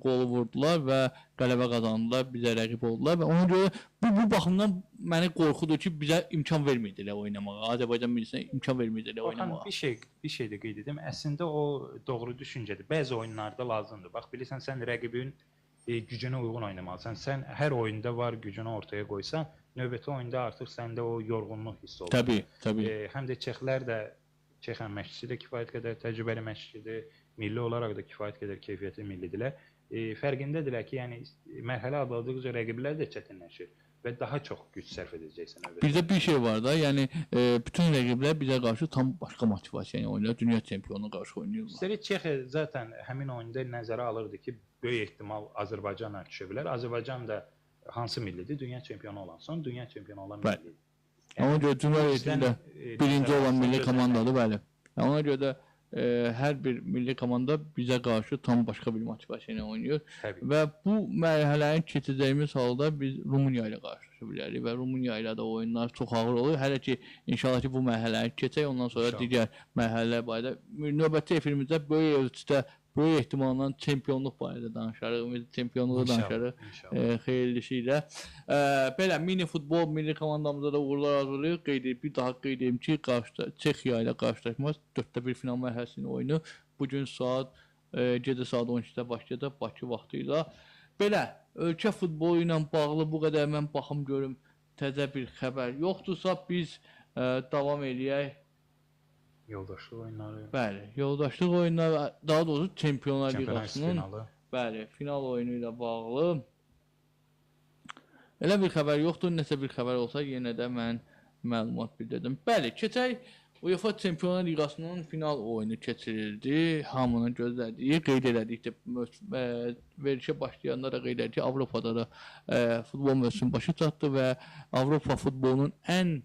qolu vurdular və qələbə qazandılar, bizə rəqib oldular və ona görə bu baxımdan məni qorxudur ki, bizə imkan vermirdilər oynamağa. Azərbaycan millisinə imkan vermirdilər oynamağa. Bir şey də qeyd edim. Əslində o doğru düşüncədir. Bəzi oyunlarda lazımdır. Bax, bilirsən, sən rəqibin gücünə uyğun oynamalısan. Sən hər oyunda var gücünü ortaya qoysan, növbəti oyunda artıq səndə o yorğunluq hiss olur. Təbii. Həm də Çexlər də, Çexən məşqçisi də kifayət qədər təcrübəli məşqçidir. Milli olaraq da kifayət qədər keyfiyyətli millidirlər. Fərqindədirlər ki, yəni mərhələ atladıqca rəqiblər də çətinləşir və daha çox güc sərf edəcəksən əlbəttə. Bizdə bir şey var da, yəni bütün rəqiblər bizə qarşı tam başqa motivasiya ilə oynayır. Dünya çempionuna qarşı oynayırlar. Üstəlik Çexiya zaten həmin oyunda nəzərə alırdı ki, böyük ehtimal Azərbaycanla düşə bilər. Azərbaycan da hansı millidir? Dünya çempionu olan, son dünya çempionu olan millidir. Ona görə dünya reytingində birinci olan milli komandadır, bəli. Ona görə də hər bir milli komanda bizə qarşı tam başqa bir motivasiya ilə oynayır. Təbii. Və bu mərhələni keçəcəyimiz halda biz Rumıniya ilə qarşılaşa bilərik və Rumıniya ilə də oyunlar çox ağır olur. Hələ ki inşallah ki bu mərhələni keçək, ondan sonra İnşallah. digər mərhələlər barədə növbəti efirimizdə böyük ölçüdə böyük ehtimalla çempionluq barədə danışarıq, çempionluğu danışarıq xeyirlisilə. Belə mini futbol milli komandamıza da uğurlar arzulayırıq. Bir daha qeyd edim ki, Çexiya ilə qarşılaşmaz 4-1 final mərhələsinin oyunu bu gün gecə saat 12-də başlayacaq Bakı vaxtı ilə. Belə ölkə futbolu ilə bağlı bu qədər mən baxım görüm təzə bir xəbər yoxdursa biz davam eləyək. Yoldaşlıq oyunları. Bəli, yoldaşlıq oyunları, daha doğrusu Çempionlar Çempionlar Liqasının finalı. bəli, final oyunu ilə bağlı elə bir xəbər yoxdur. Nəsə bir xəbər olsa yenə də mən məlumat bildirdim. Bəli, keçək UEFA Çempionlar Liqasının final oyunu keçirildi. Hamının gözlədiyi, qeyd elədik ki, verilişə başlayanda da qeyd elədik ki, Avropada da futbol mövsümü başa çatdı və Avropa futbolunun ən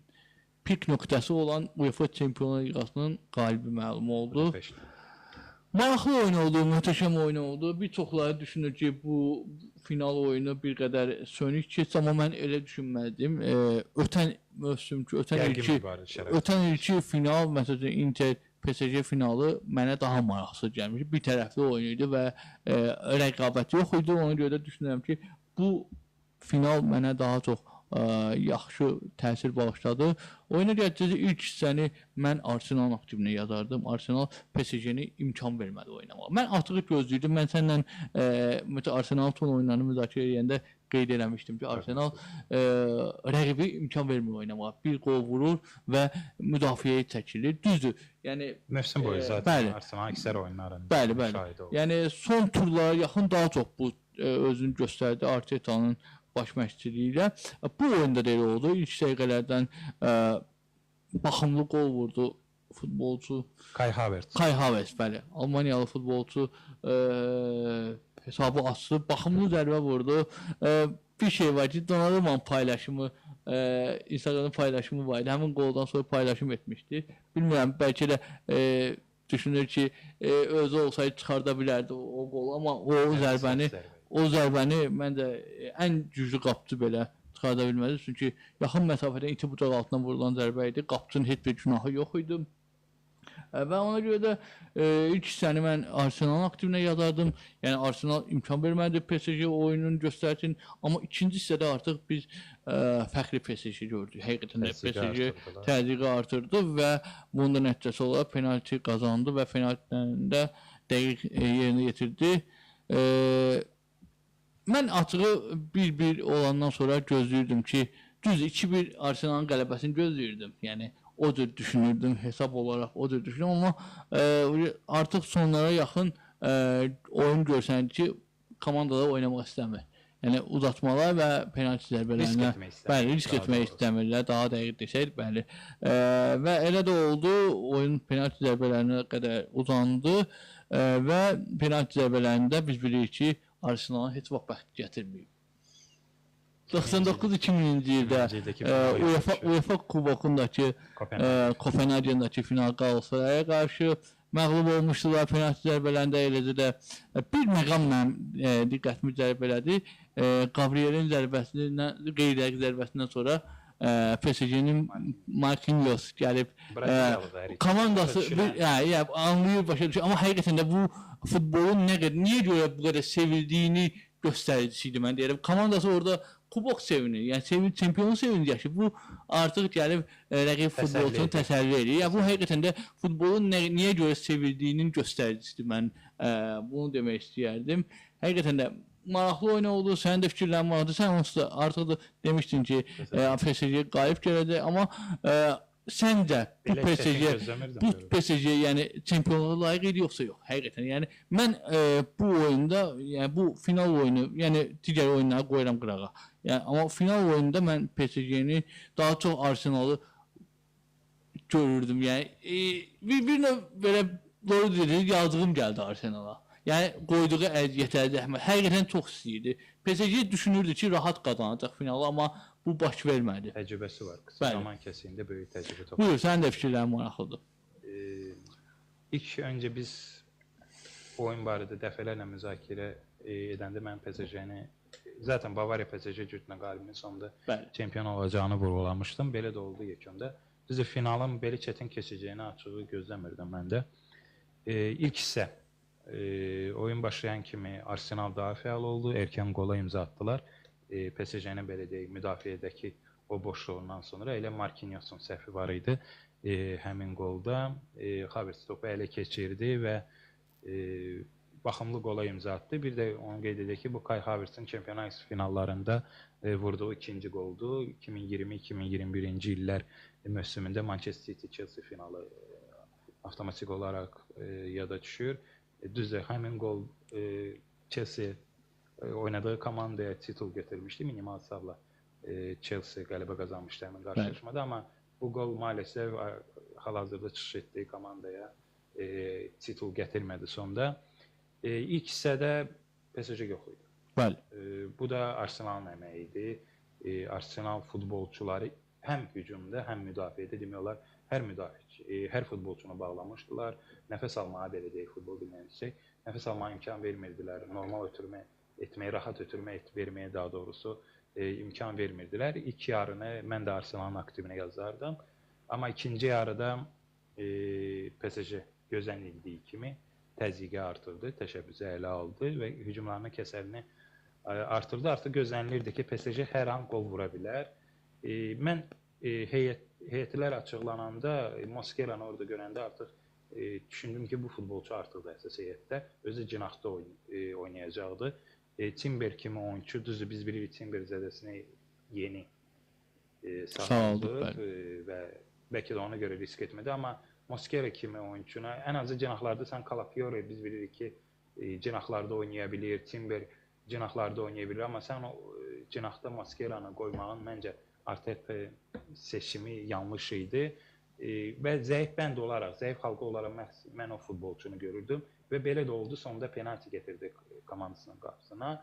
pik nöqtəsi olan UEFA Çempionlar Liqasının qalibi məlum oldu. Maraqlı oyun oldu, möhtəşəm oyun oldu. Bir çoxları düşünür ki, bu final oyunu bir qədər sönük keçsə, amma mən elə düşünmədim. Ötən mövsümki, ötən ilki final, məsələn Inter PSG finalı mənə daha maraqsız gəlmişdi. Bir tərəfli oyun idi və rəqabət yox idi. Ona görə də düşünürəm ki, bu final mənə daha çox yaxşı təsir bağışladı. Oyuna gələcək ilk hissəni mən Arsenalın aktivinə yazardım. Arsenal PSG-ni imkan vermədi oynamağa. Mən artıq gözləyirdim. Mən səninlə Arsenalın son oyunlarını müzakirə edəndə qeyd eləmişdim ki, Arsenal rəqibi imkan vermir oynamağa. Bir qol vurur və müdafiəyə çəkilir. Düzdür. Yəni mövsüm boyu zaten Arsenal əksər oyunlarında şahid oldu. Yəni son turlara yaxın daha çox bu özünü göstərdi Arteta'nın baş məşqçiliyi ilə. Bu oyunda da elə oldu. İlk dəqiqələrdən baxımlı qol vurdu futbolçu Kai Havertz. Kai Havertz, bəli. Almaniyalı futbolçu hesabı açdı. Baxımlı zərbə vurdu. Bir şey var ki, Donnarumma paylaşımı, Instagram'ın paylaşımı var idi. Həmin qoldan sonra paylaşım etmişdi. Bilmirəm, bəlkə də düşünür ki, özü olsaydı çıxarda bilərdi o qolu, amma o zərbəni məncə ən güclü qapçı belə çıxarda bilmədi. Çünki yaxın məsafədən iti bucaq altına vurulan zərbə idi. Qapçının heç bir günahı yox idi. Və ona görə də ilk hissəni mən Arsenalın aktivinə yazardım. Yəni Arsenal imkan vermədi PSG oyununu göstərsin. Amma ikinci hissədə artıq biz fərqli PSG gördük. Həqiqətən də PSG təzyiqi artırdı və bunun da nəticəsi olaraq penalti qazandı və penaltilərini də dəqiq yerinə yetirdi. Mən açığı 1-1 olandan sonra gözləyirdim ki, düz 2-1 Arsenalın qələbəsini gözləyirdim. Yəni o cür düşünürdüm, hesab olaraq o cür düşünürdüm, amma artıq sonlara yaxın oyun görsənir ki, komandalar oynamaq istəmir. Yəni uzatmalar və penalti zərbələrinə risk etmək istəmirlər, daha dəqiq desək, bəli. Və elə də oldu, oyun penalti zərbələrinə qədər uzandı və penalti zərbələrində biz bilirik ki, Arsenal'a heç vaxt bəxt gətirməyib. 99-2000-ci ildə UEFA kubokundakı Kopenhagen'dakı final Galatasaray'a qarşı məğlub olmuşdular penalti zərbələrində, eləcə də bir məqam mənim diqqətimi cəlb elədi. Gabriel'in qeyri-rəqi zərbəsindən sonra PSG'nin Marquinhos gəlib komandası anlayır, başa düşür. Amma həqiqətən də bu futbolun niyə görə bu qədər sevildiyini göstəricisiydi, mən deyirəm. Komandası orada kubok sevinir, yəni çempionu sevinir yaşır. Bu artıq gəlib rəqib futbolçunu təsəlli edir. Yəni bu həqiqətən də futbolun niyə görə sevildiyinin göstəricisidir. Mən bunu demək istəyərdim. Həqiqətən də maraqlı oyun oldu, sənin də fikirlərin vardı. Sən onsuz da artıq da demişdin ki, PSG qalib gələcək, amma səncə bu Belə çətin PSG gözləmirdim. bu Böyle. PSG yəni çempionluğa layiq idi yoxsa yox? Həqiqətən. Yəni mən bu oyunda, yəni bu final oyunu, yəni digər oyunları qoyuram qırağa. Yəni amma final oyununda mən PSG-ni daha çox Arsenalı görürdüm. Yəni bir növ belə doğru dedik, yazığım gəldi Arsenala. Yəni qoyduğu əziyyətə, zəhmət həqiqətən çox istəyirdi. PSG düşünürdü ki, rahat qazanacaq finalı, amma bu baş vermədi. Təcrübəsi var. Qısa Bəli. zaman kəsiyində böyük təcrübə topladı. Buyur, sənin də fikirlərin maraqlıdır. İlk öncə biz oyun barədə dəfələrlə müzakirə edəndə mən PSG-ni zaten Bavariya PSG cütünə qalibinin sonunda Bəli. çempion olacağını vurğulamışdım. Belə də oldu yekunda. Düzdür, finalın belə çətin keçəcəyini açığı gözləmirdim mən də. İlk hissə oyun başlayan kimi Arsenal daha fəal oldu, erkən qola imza atdılar. PSG-nin belə deyək, müdafiədəki o boşluğundan sonra elə Marquinhos-un səhvi var idi. Həmin qolda Havertz topu ələ keçirdi və baxımlı qola imza atdı. Bir də onu qeyd edək ki, bu Kai Havertz'in Çempionlar finallarında vurduğu ikinci qoldu. 2020-2021-ci illər mövsümündə Manchester City-Chelsea finalı avtomatik olaraq yada düşür. Düzdür, həmin qol Chelsea oynadığı komandaya titul götürmüşdü. Minimal hesabla Chelsea qələbə qazanmışdı həmin qarşılaşmada, amma bu qol maalesef hal-hazırda çıxış etdiyi komandaya titul gətirmədi sonda. İlk hissədə PSG yox idi. Bəli. Bu da Arsenalın əməyi idi. Arsenal futbolçuları həm hücumda, həm müdafiədə demək olar hər futbolçunu bağlamışdılar. Nəfəs almağa belə deyək, futbol bilməyəcək. Nəfəs almağa imkan vermirdilər. Normal ötürmə etməyə, rahat ötürmə verməyə daha doğrusu imkan vermirdilər. İlk yarını mən də Arsenalın aktivinə yazardım. Amma ikinci yarıda PSG gözlənildiyi kimi təzyiqi artırdı, təşəbbüsü ələ aldı və hücumlarının kəsərini artırdı. Artıq gözlənilirdi ki, PSG hər an qol vura bilər. Mən heyətlər açıqlananda, Moskeranı orada görəndə artıq düşündüm ki, bu futbolçu artıq da əsas heyətdə özü cinahda oynayacaqdı. Timber kimi oyunçu, düzdür biz bilirik Timber zədəsini yeni sağladıq və bəlkə də ona görə risk etmədi, amma Moskera kimi oyunçuna ən azı cinahlarda sən Calafiori biz bilirik ki, cinahlarda oynaya bilir, Timber cinahlarda oynaya bilir, amma sən o cinahda Moskeranı qoymağın məncə Arteta seçimi yanlış idi və zəif bənd olaraq, zəif halqa olaraq mən o futbolçunu görürdüm və belə də oldu, sonunda penalti gətirdi komandasının qapısına.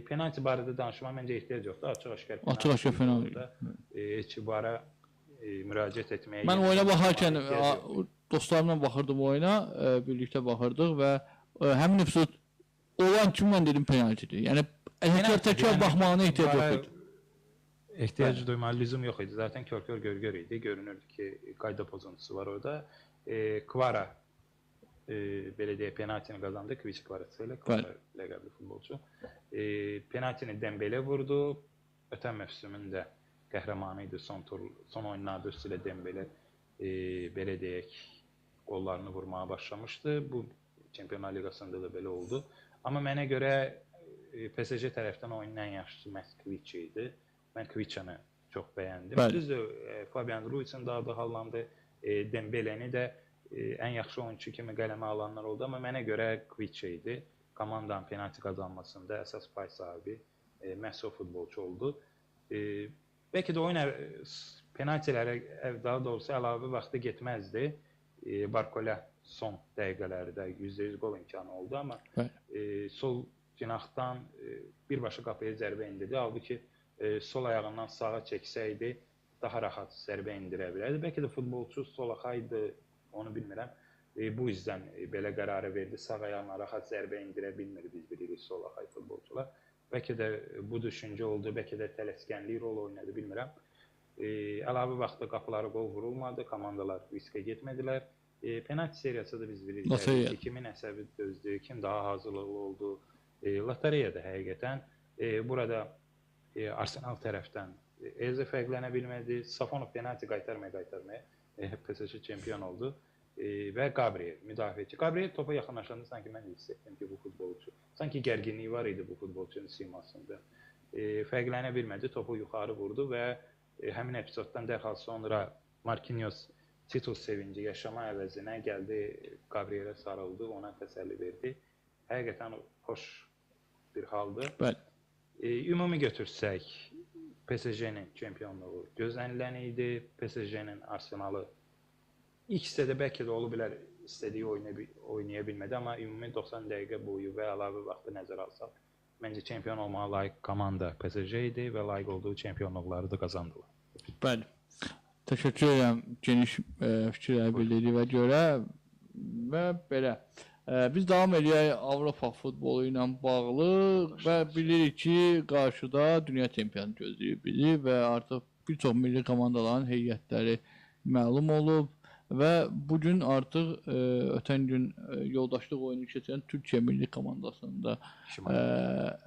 Penalti barədə danışmağa məncə ehtiyac yoxdur, açıq-aşkar penalti. Etibarə müraciət etməyə... Mən oyuna baxarkən dostlarımla baxırdım oyuna, birlikdə baxırdıq və həmin epizod olan kimi mən dedim penaltidir. Yəni təkrar baxmağına ehtiyac yox idi. Ehtiyac duymalı lüzum yox idi. Zaten kör-kör gör-gör idi. Görünürdü ki, qayda pozuntusu var orada. Kvara belə deyək, penaltini qazandı. Kviç Kvarası ilə, Kvara ləqəbli futbolçu. Penaltini Dembele vurdu. Ötən mövsümün də qəhrəmanı idi. Son oyunlarda üstülə Dembele belə deyək, qollarını vurmağa başlamışdı. Bu Çempionlar Liqasında da belə oldu. Amma mənə görə PSG tərəfdən oyunun ən yaxşısı məhz Kviç idi. Mən Kviçanı çox bəyəndim. Düzdür, Fabian Ruiz'in də adı hallandı. Dembeleni də ən yaxşı oyunçu kimi qələmə alanlar oldu. Amma mənə görə Kviç idi. Komandanın penalti qazanmasında əsas pay sahibi məhz o futbolçu oldu. Bəlkə də oyun penaltilərə daha doğrusu əlavə vaxtı getməzdi. Barkola son dəqiqələrdə %100 qol imkanı oldu. Amma sol cinahdan birbaşa qapıya zərbə indirdi. Halbuki sol ayağından sağa çəksəydi daha rahat zərbə indirə bilərdi. Bəlkə də futbolçu sol axaydı, onu bilmirəm. Bu yüzden belə qərarı verdi. Sağ ayağına rahat zərbə indirə bilmir, biz bilirik sol axay futbolçular. Bəlkə də bu düşüncə oldu, bəlkə də tələskənlik rol oynadı, bilmirəm. Əlavə vaxtda qapıları qol vurulmadı, komandalar riskə getmədilər. Penalti seriyası da biz bilirik. Kimin əsəbi dözdü, kim daha hazırlıqlı oldu. Lotereyada həqiqətən. Burada Arsenal tərəfdən Eze fərqlənə bilmədi. Safonov penalti qaytarmaya PSG çempion oldu. Və Gabriel, müdafiəçi. Gabriel topa yaxınlaşanda sanki mən hiss etdim ki, bu futbolçu. Sanki gərginliyi var idi bu futbolçunun simasında. Fərqlənə bilmədi, topu yuxarı vurdu və həmin epizoddan dərhal sonra Marquinhos titul sevinci yaşama əvəzinə gəldi, Gabriel'e sarıldı, ona təsəlli verdi. Həqiqətən xoş bir haldır. Bəli. Ümumi götürsək, PSG-nin çempionluğu gözlənilən idi. PSG-nin Arsenalı ilk hissədə bəlkə də olub bilər istədiyi oynaya bilmədi, amma ümumi 90 dəqiqə boyu və əlavə vaxtı nəzərə alsaq, məncə çempion olmağa layiq komanda PSG idi və layiq olduğu çempionluqları da qazandılar. Bəli. Təşəkkür edirəm geniş fikirləri bildiyinizə görə və belə. Biz davam edirik Avropa futbolu ilə bağlı və bilirik ki, qarşıda dünya çempionatı gözləyir bizi və artıq bir çox milli komandaların heyətləri məlum olub və bugün artıq ötən gün yoldaşlıq oyunu keçən Türkiyə milli komandasının da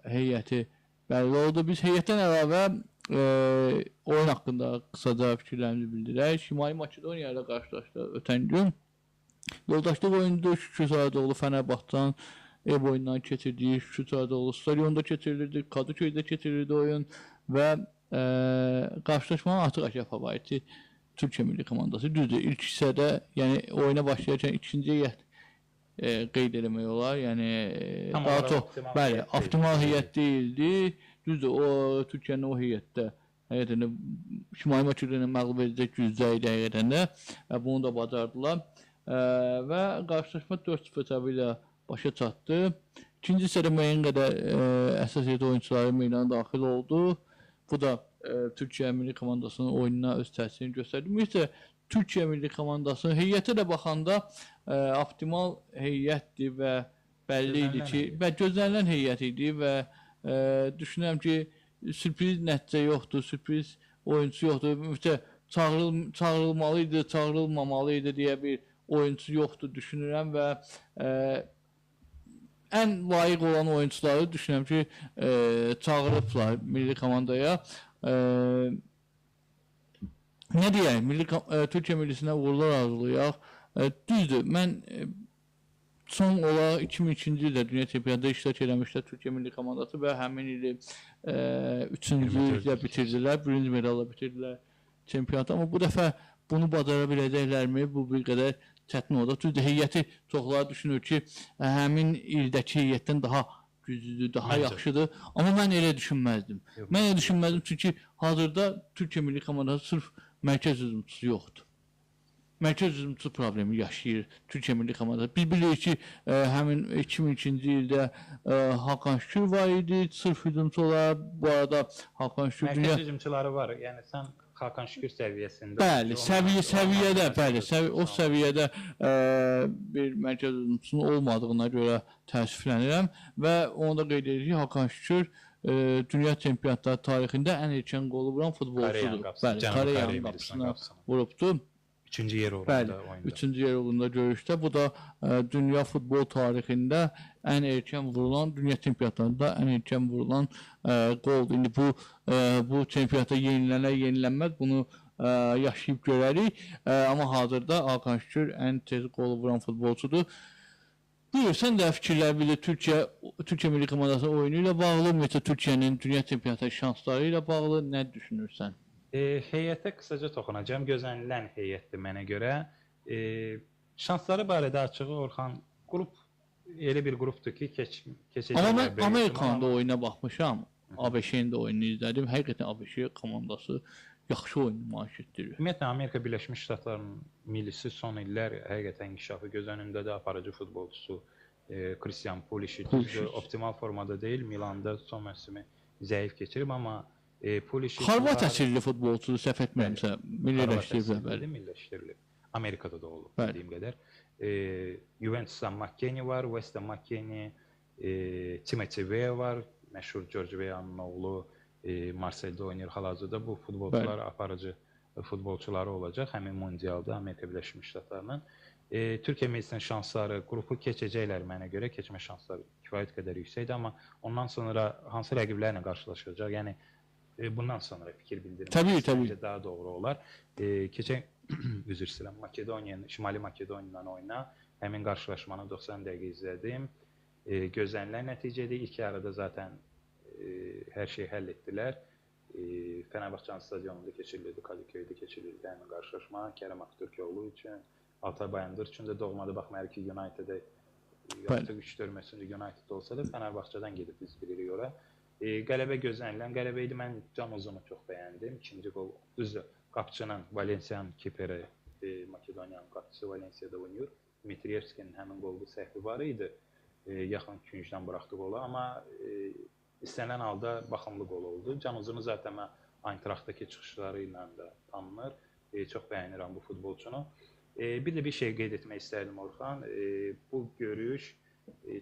heyəti bəlli oldu. Biz heyətdən əlavə oyun haqqında qısaca fikirlərimizi bildirək. Şimali Makedoniya ilə qarşılaşdı ötən gün. Yoldaşlıq oyunda Şükrü Saracoğlu Fənərbağdan ev oyundan keçirdiyi Şükrü Saracoğlu stadionda keçirilirdi, Kadıköy'də keçirilirdi oyun və qarşılaşmanın artıq aşağı favoriti Türkiyə milli komandası. Düzdür, ilk hissədə, yəni oyuna başlayarkən ikinci heyət qeyd eləmək olar. Yəni daha çox bəli, optimal heyət deyildi. Düzdür, o Türkiyənin o heyətdə həqiqətən Şimali Makedoniyanı məğlub edəcək gücdə idi həqiqətən də. Bunu da bacardılar. Və qarşılaşma 4-0 təbii ilə başa çatdı. İkinci hissədə müəyyən qədər əsas heyət oyunçuları meydana daxil oldu. Bu da Türkiyə milli komandasının oyununa öz təsirini göstərdi. Ümumiyyətlə, Türkiyə milli komandasının heyətə də baxanda optimal heyətdir və bəlli idi ki, və gözlənilən heyət idi və düşünürəm ki, sürpriz nəticə yoxdur, sürpriz oyunçu yoxdur. Ümumiyyətlə, çağırılmalı idi, çağırılmamalı idi deyə bir oyunçu yoxdur düşünürəm və ən layiq olan oyunçuları düşünürəm ki, çağırıblar milli komandaya. Nə deyək, Türkiyə millisinə uğurlar arzulayaq. Düzdür, mən son olaraq 2002-ci ildə Dünya Çempionatında iştirak eləmişlər Türkiyə milli komandası və həmin ili 3-cü ildə bitirdilər, 1-ci medalla bitirdilər çempionatı. Amma bu dəfə bunu bacara biləcəklərmi? Bu bir qədər çətin olacaq. Düzdür, heyəti çoxları düşünür ki, həmin ildəki heyətdən daha güclüdür, daha yaxşıdır. Amma mən elə düşünməzdim. Mən elə düşünməzdim çünki hazırda Türkiyə milli komandası sırf mərkəz hücumçusu yoxdur. Mərkəz hücumçusu problemi yaşayır Türkiyə milli komandası. Biz bilirik ki, həmin 2002-ci ildə Hakan Şükür var idi, sırf hücumçu olaraq. Bu arada Hakan Şükür mərkəz hücumçuları var. Yəni sən Hakan Şükür səviyyəsində. Bəli, səviyyədə, bəli, o səviyyədə bir mərkəz hücumçusunun olmadığına görə təəssüflənirəm və onu da qeyd edir ki, Hakan Şükür dünya çempionatları tarixində ən erkən qolu vuran futbolçudur. Bəli, Koreyanın qapısına vurubdur. Üçüncü yer uğrunda oyunda. Üçüncü yer uğrunda görüşdə. Bu da dünya futbol tarixində ən erkən vurulan, dünya çempionatlarında ən erkən vurulan qoldur. İndi bu çempionata yenilənməz, bunu yaşayıb görərik. Amma hazırda Hakan Şükür ən tez qolu vuran futbolçudur. Buyur, sən də fikirlər bilir Türkiyə milli komandasının oyunu ilə bağlı, ümumiyyətlə Türkiyənin dünya çempionatı şansları ilə bağlı nə düşünürsən? Heyətə qısaca toxunacağım. Gözlənilən heyətdir mənə görə. Şansları barədə açığı Orxan, qrup elə bir qrupdur ki, keçəcəklər. Amma mən Amerikanda oyuna baxmışam. ABŞ-nin də oyununu izlədim. Həqiqətən ABŞ komandası yaxşı oyun nümayiş etdirir. Ümumiyyətlə, Amerika Birləşmiş Ştatlarının millisi son illər həqiqətən inkişafı göz önündədir. Aparıcı futbolçusu Christian Pulisic optimal formada deyil. Milanda son mövsümü zəif keçirib, amma Pulisic Xorvat əsirli futbolçudur, səhv etmirəmsə, milliləşdirilib. Amerikada da olub, bildiyim qədər. Juventus'dan McKennie var, West Ham McKennie, Timothy Weah var, məşhur George Weah'nın oğlu Marseille'də oynayır hal-hazırda. Bu futbolçular aparıcı futbolçuları olacaq həmin mundialda Amerika Birləşmiş Ştatlarının. Türkiyə millisinin şansları, qrupu keçəcəklər mənə görə, keçmə şansları kifayət qədər yüksəkdir, amma ondan sonra hansı rəqiblərlə qarşılaşacaq, yəni bundan sonra fikir bildirmək daha doğru olar. Keçən üzr istəyirəm, Şimali Makedoniyanın oyuna həmin qarşılaşmanı 90 dəqiqə izlədim. Gözlənilən nəticədir. İlk yarıda zaten hər şeyi həll etdilər. Fenerbahçenin stadionunda keçirilirdi, Kadıköy'də keçirilirdi həmin qarşılaşma. Kerem Aktürkoğlu üçün, Altay Bayındır üçün də doğmadı. Baxmayaraq ki, United'e artıq 3-4 məsələ United olsa da Fenerbahçe'dən gedib biz bilirik ora. Qələbə gözlənilən qələbə idi. Mən Can Uzunu çox bəyəndim. İkinci gol düzdür. Qapıçının Valensiyanın kiperi, Makedoniyanın qapıçısı Valensiyada oynayır. Dmitriyevskinin həmin qolda səhvi var idi. Yaxın küncdən buraxdı qolu, amma istənilən halda baxımlı qol oldu. Can Uzunu zaten Eintracht'dakı çıxışları ilə də tanınır. Çox bəyənirəm bu futbolçunu. Bir də bir şey qeyd etmək istərdim Orxan. Bu görüş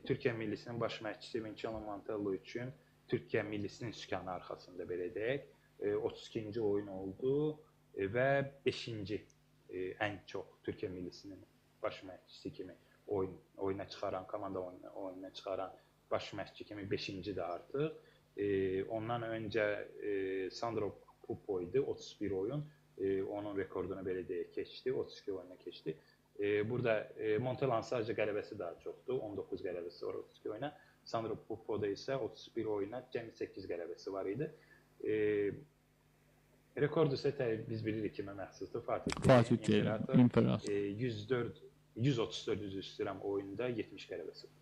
Türkiyə millisinin baş məşqçisi Vincano Mantello üçün Türkiyə millisinin sükanı arxasında belə deyək. 32-ci oyun oldu və 5-ci ən çox Türkiyə millisinin baş məşqçisi kimi oyuna çıxaran, komanda oyuna çıxaran baş məşqçi kimi 5-ci də artıq. Ondan öncə Sandro Pupo idi, 31 oyun. Onun rekordunu belə deyək keçdi, 32 oyuna keçdi. Burada Montelan'ın sadəcə qələbəsi daha çoxdur, 19 qələbəsi var 32 oyuna. Sandro Pupo'da isə 31 oyuna cəmi 8 qələbəsi var idi. Rekordu isə biz bilirik kimə məxsusdur, Fatih İmperator. 134 üzr istəyirəm oyunda 70 qələbəsi var.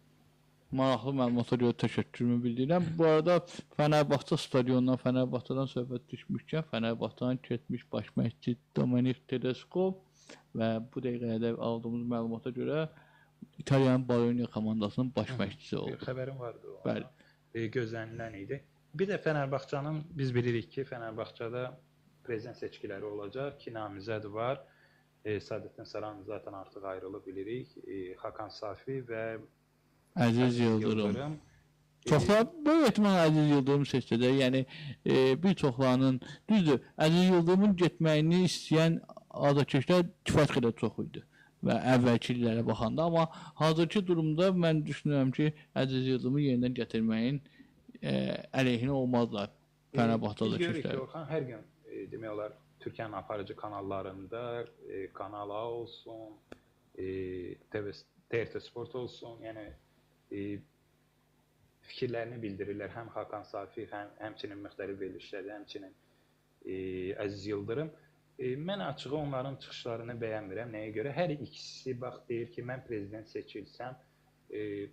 Maraqlı məlumata görə təşəkkürümü bildirirəm. Bu arada Fenerbahçe stadionundan, Fenerbahçe'dan söhbət düşmüşkən, Fenerbahçe'dan keçmiş baş məşqçi Dominic Tedesco və bu dəqiqədə aldığımız məlumata görə İtalyan Bologna komandasının baş məşqçisi oldu. Xəbərim vardı o. Bəli. Gözlənilən idi. Bir də Fenerbahçe'nin biz bilirik ki, Fenerbahçe'da prezident seçkiləri olacaq. 2 namizəd var. Saadettin Saran zaten artıq ayrılıb bilirik. Hakan Safi və Əziz Yıldırım. Çoxlar böyük ehtimal Əziz Yıldırım seçdi də. Yəni bir çoxlarının düzdür, Əziz Yıldırımın getməyini istəyən azarkeşlər kifayət qədər çox idi və əvvəlki illərə baxanda, amma hazırki durumda mən düşünürəm ki, Əziz Yıldırımı yenidən gətirməyin əleyhinə olmazlar Fenerbahçe'da Biz görürük ki, keçlər. Orxan hər gün demək olar Türkiyənin aparıcı kanallarında Kanal A olsun, TRT Sport olsun, yəni fikirlərini bildirirlər həm Hakan Safi, həmçinin müxtəlif verilişlərdə, həmçinin Əziz Yıldırım. Mən açığı onların çıxışlarını bəyənmirəm. Nəyə görə? Hər ikisi bax deyir ki, mən prezident seçilsəm,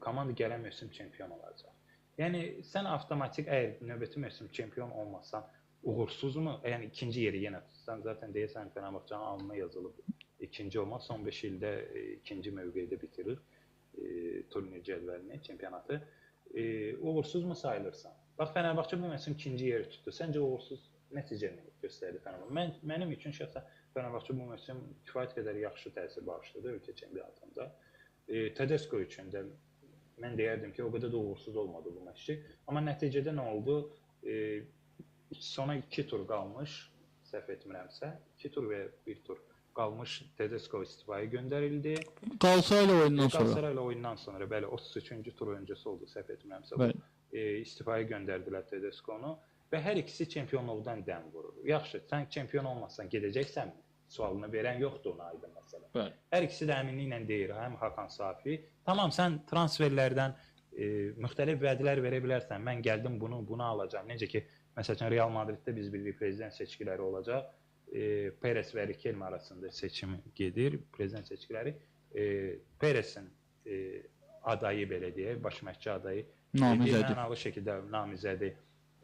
komanda gələn mövsüm çempion olacaq. Yəni sən avtomatik əgər növbəti mövsüm çempion olmasan, uğursuzmu? Yəni ikinci yeri yenə tutsan, zaten deyəsən Fenerbahçe'nin alnına yazılıb ikinci olmaq, son 5 ildə ikinci mövqedə bitirir turnir cədvəlini, çempionatı. Uğursuzmu sayılırsan? Bax Fenerbahçe bu mövsüm ikinci yeri tutdu. Səncə uğursuz nəticəni göstərdi Fenerbahçe? Mənim üçün şəxsən Fenerbahçe bu mövsüm kifayət qədər yaxşı təsir bağışladı ölkə çempionatında. Tedesco üçün də mən deyərdim ki, o qədər də uğursuz olmadı bu məşqçi. Amma nəticədə nə oldu? Sona 2 tur qalmış, səhv etmirəmsə, 2 tur və 1 tur qalmış Tedesco istifaya göndərildi. Qalsayla oyundan sonra. Qalsayla oyundan sonra, bəli, 33-cü tur öncəsi oldu, səhv etmirəmsə. İstifaya göndərdilər Tedesco'nu və hər ikisi çempionluqdan dəm vurur. Yaxşı, sən çempion olmazsan gedəcəksən mi? Sualını verən yoxdur ona aydın məsələ. Hər ikisi də əminliklə deyir, həm Hakan Safi. Tamam, sən transferlərdən müxtəlif vədlər verə bilərsən. Mən gəldim bunu alacağım. Necə ki, məsələn, Real Madriddə biz bilirik prezident seçkiləri olacaq. Perez və Riquelme arasında seçim gedir, prezident seçkiləri. Perez'in adayı belə deyək, baş məşqçi adayı mənalı şəkildə namizədi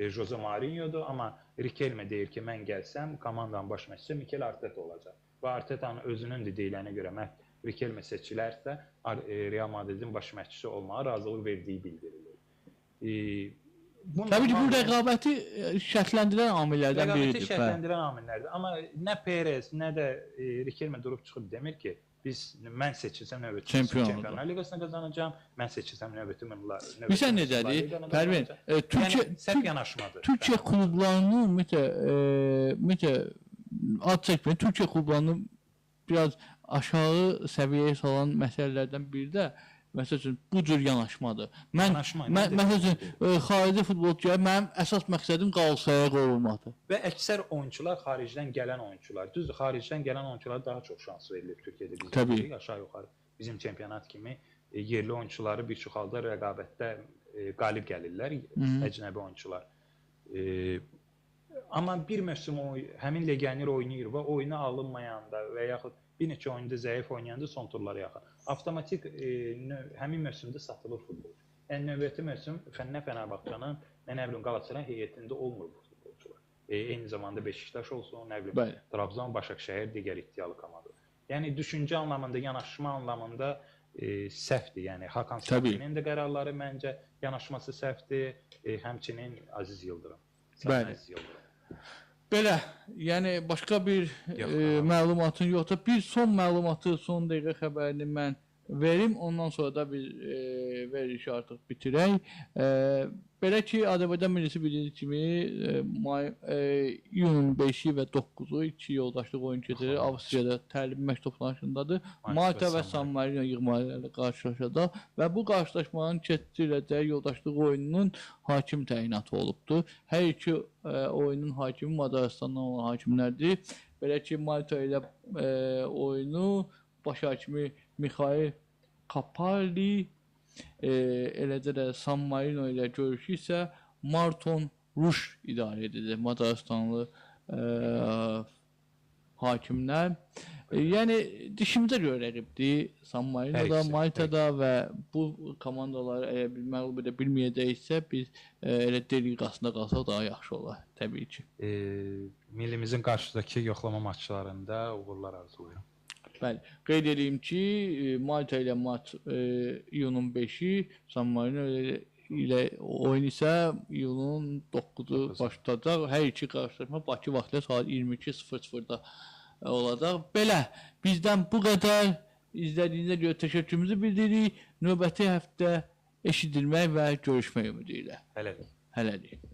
Jose Mourinho'dur, amma Riquelme deyir ki, mən gəlsəm, komandanın baş məşqçisi Mikel Arteta olacaq. Və Arteta'nın özünün də deyilənə görə Riquelme seçilərsə, Real Madridin baş məşqçisi olmağa razılıq verdiyi bildirilir. Təbii ki, bu rəqabəti şərtləndirən amillərdən biridir. Rəqabəti şərtləndirən amillərdir. Amma nə Perez, nə də Riquelme durub çıxıb demir ki, mən seçilsəm növbəti Çempionlar Liqasını qazanacağam, mən seçilsəm növbəti Bilsən necədir? Pərvin, səhv yanaşmadır. Türkiyə klublarının ümumiyyətlə ad çəkmir, Türkiyə klublarının biraz aşağı səviyyəyə salan məsələlərdən biri də məsəl üçün bu cür yanaşmadır. Məsəl üçün xarici futbolçuya mənim əsas məqsədim Qalatasaray qovulmaqdır. Və əksər oyunçular xaricdən gələn oyunçular. Düzdür, xaricdən gələn oyunçulara daha çox şans verilir Türkiyədə bizim aşağı yuxarı bizim çempionat kimi yerli oyunçuları bir çox halda rəqabətdə qalib gəlirlər əcnəbi oyunçular. Amma bir mövsüm həmin legioner oynayır və oyuna alınmayanda və yaxud bir neçə oyunda zəif oynayanda son turlara yaxın avtomatik həmin mövsümdə satılır futbolçu. Yəni növbəti mövsüm Fenerbahçe'nin, nə bilim Galatasaray heyətində olmur bu futbolçular. Eyni zamanda Beşiktaş olsun, nə bilim Trabzon, Başakşehir digər iddialı komandalar. Yəni düşüncə anlamında, yanaşma anlamında səhvdir. Yəni Hakan Safiye'nin də qərarları məncə yanaşması səhvdir. Həmçinin Aziz Yıldırım. Aziz Yıldırım. Belə, yəni başqa bir məlumatın yoxdur. Bir son məlumatı, son dəqiqə xəbərini mən verim. Ondan sonra da biz verilişi artıq bitirək. Belə ki, Azərbaycan millisi bildiğiniz kimi iyunun 5-i və 9-u iki yoldaşlıq oyun keçirir. Avstriyada təlim məşq toplanışındadır. Malta və San Marino yığmalarıyla qarşılaşacaq və bu qarşılaşmanın keçiriləcəyi yoldaşlıq oyununun hakim təyinatı olubdur. Hər iki oyunun hakimi Macaristandan olan hakimlərdir. Belə ki, Malta ilə oyunu baş hakimi Mikhail Kapali, eləcə də San Marino ilə görüşü isə Marton Rush idarə edəcək, Macaristanlı hakimlər. Yəni dişimizə görə rəqibdir San Marino'da, Malta'da və bu komandaları əgər bir məğlub edə bilməyəcəksə biz elə D liqasında qalsaq daha yaxşı olar təbii ki. Millimizin qarşıdakı yoxlama maçlarında uğurlar arzulayıram. Bəli, qeyd edeyim ki, Malta ilə maç iyunun 5-i, San Marino ilə oyun isə iyunun 9-u başlayacaq. Hər iki qarşılaşma Bakı vaxtı saat 22:00-da olacaq. Belə, bizdən bu qədər. İzlədiyinizə görə təşəkkürümüzü bildiririk. Növbəti həftə eşidilmək və görüşmək ümidi ilə. Hələlik. Hələlik.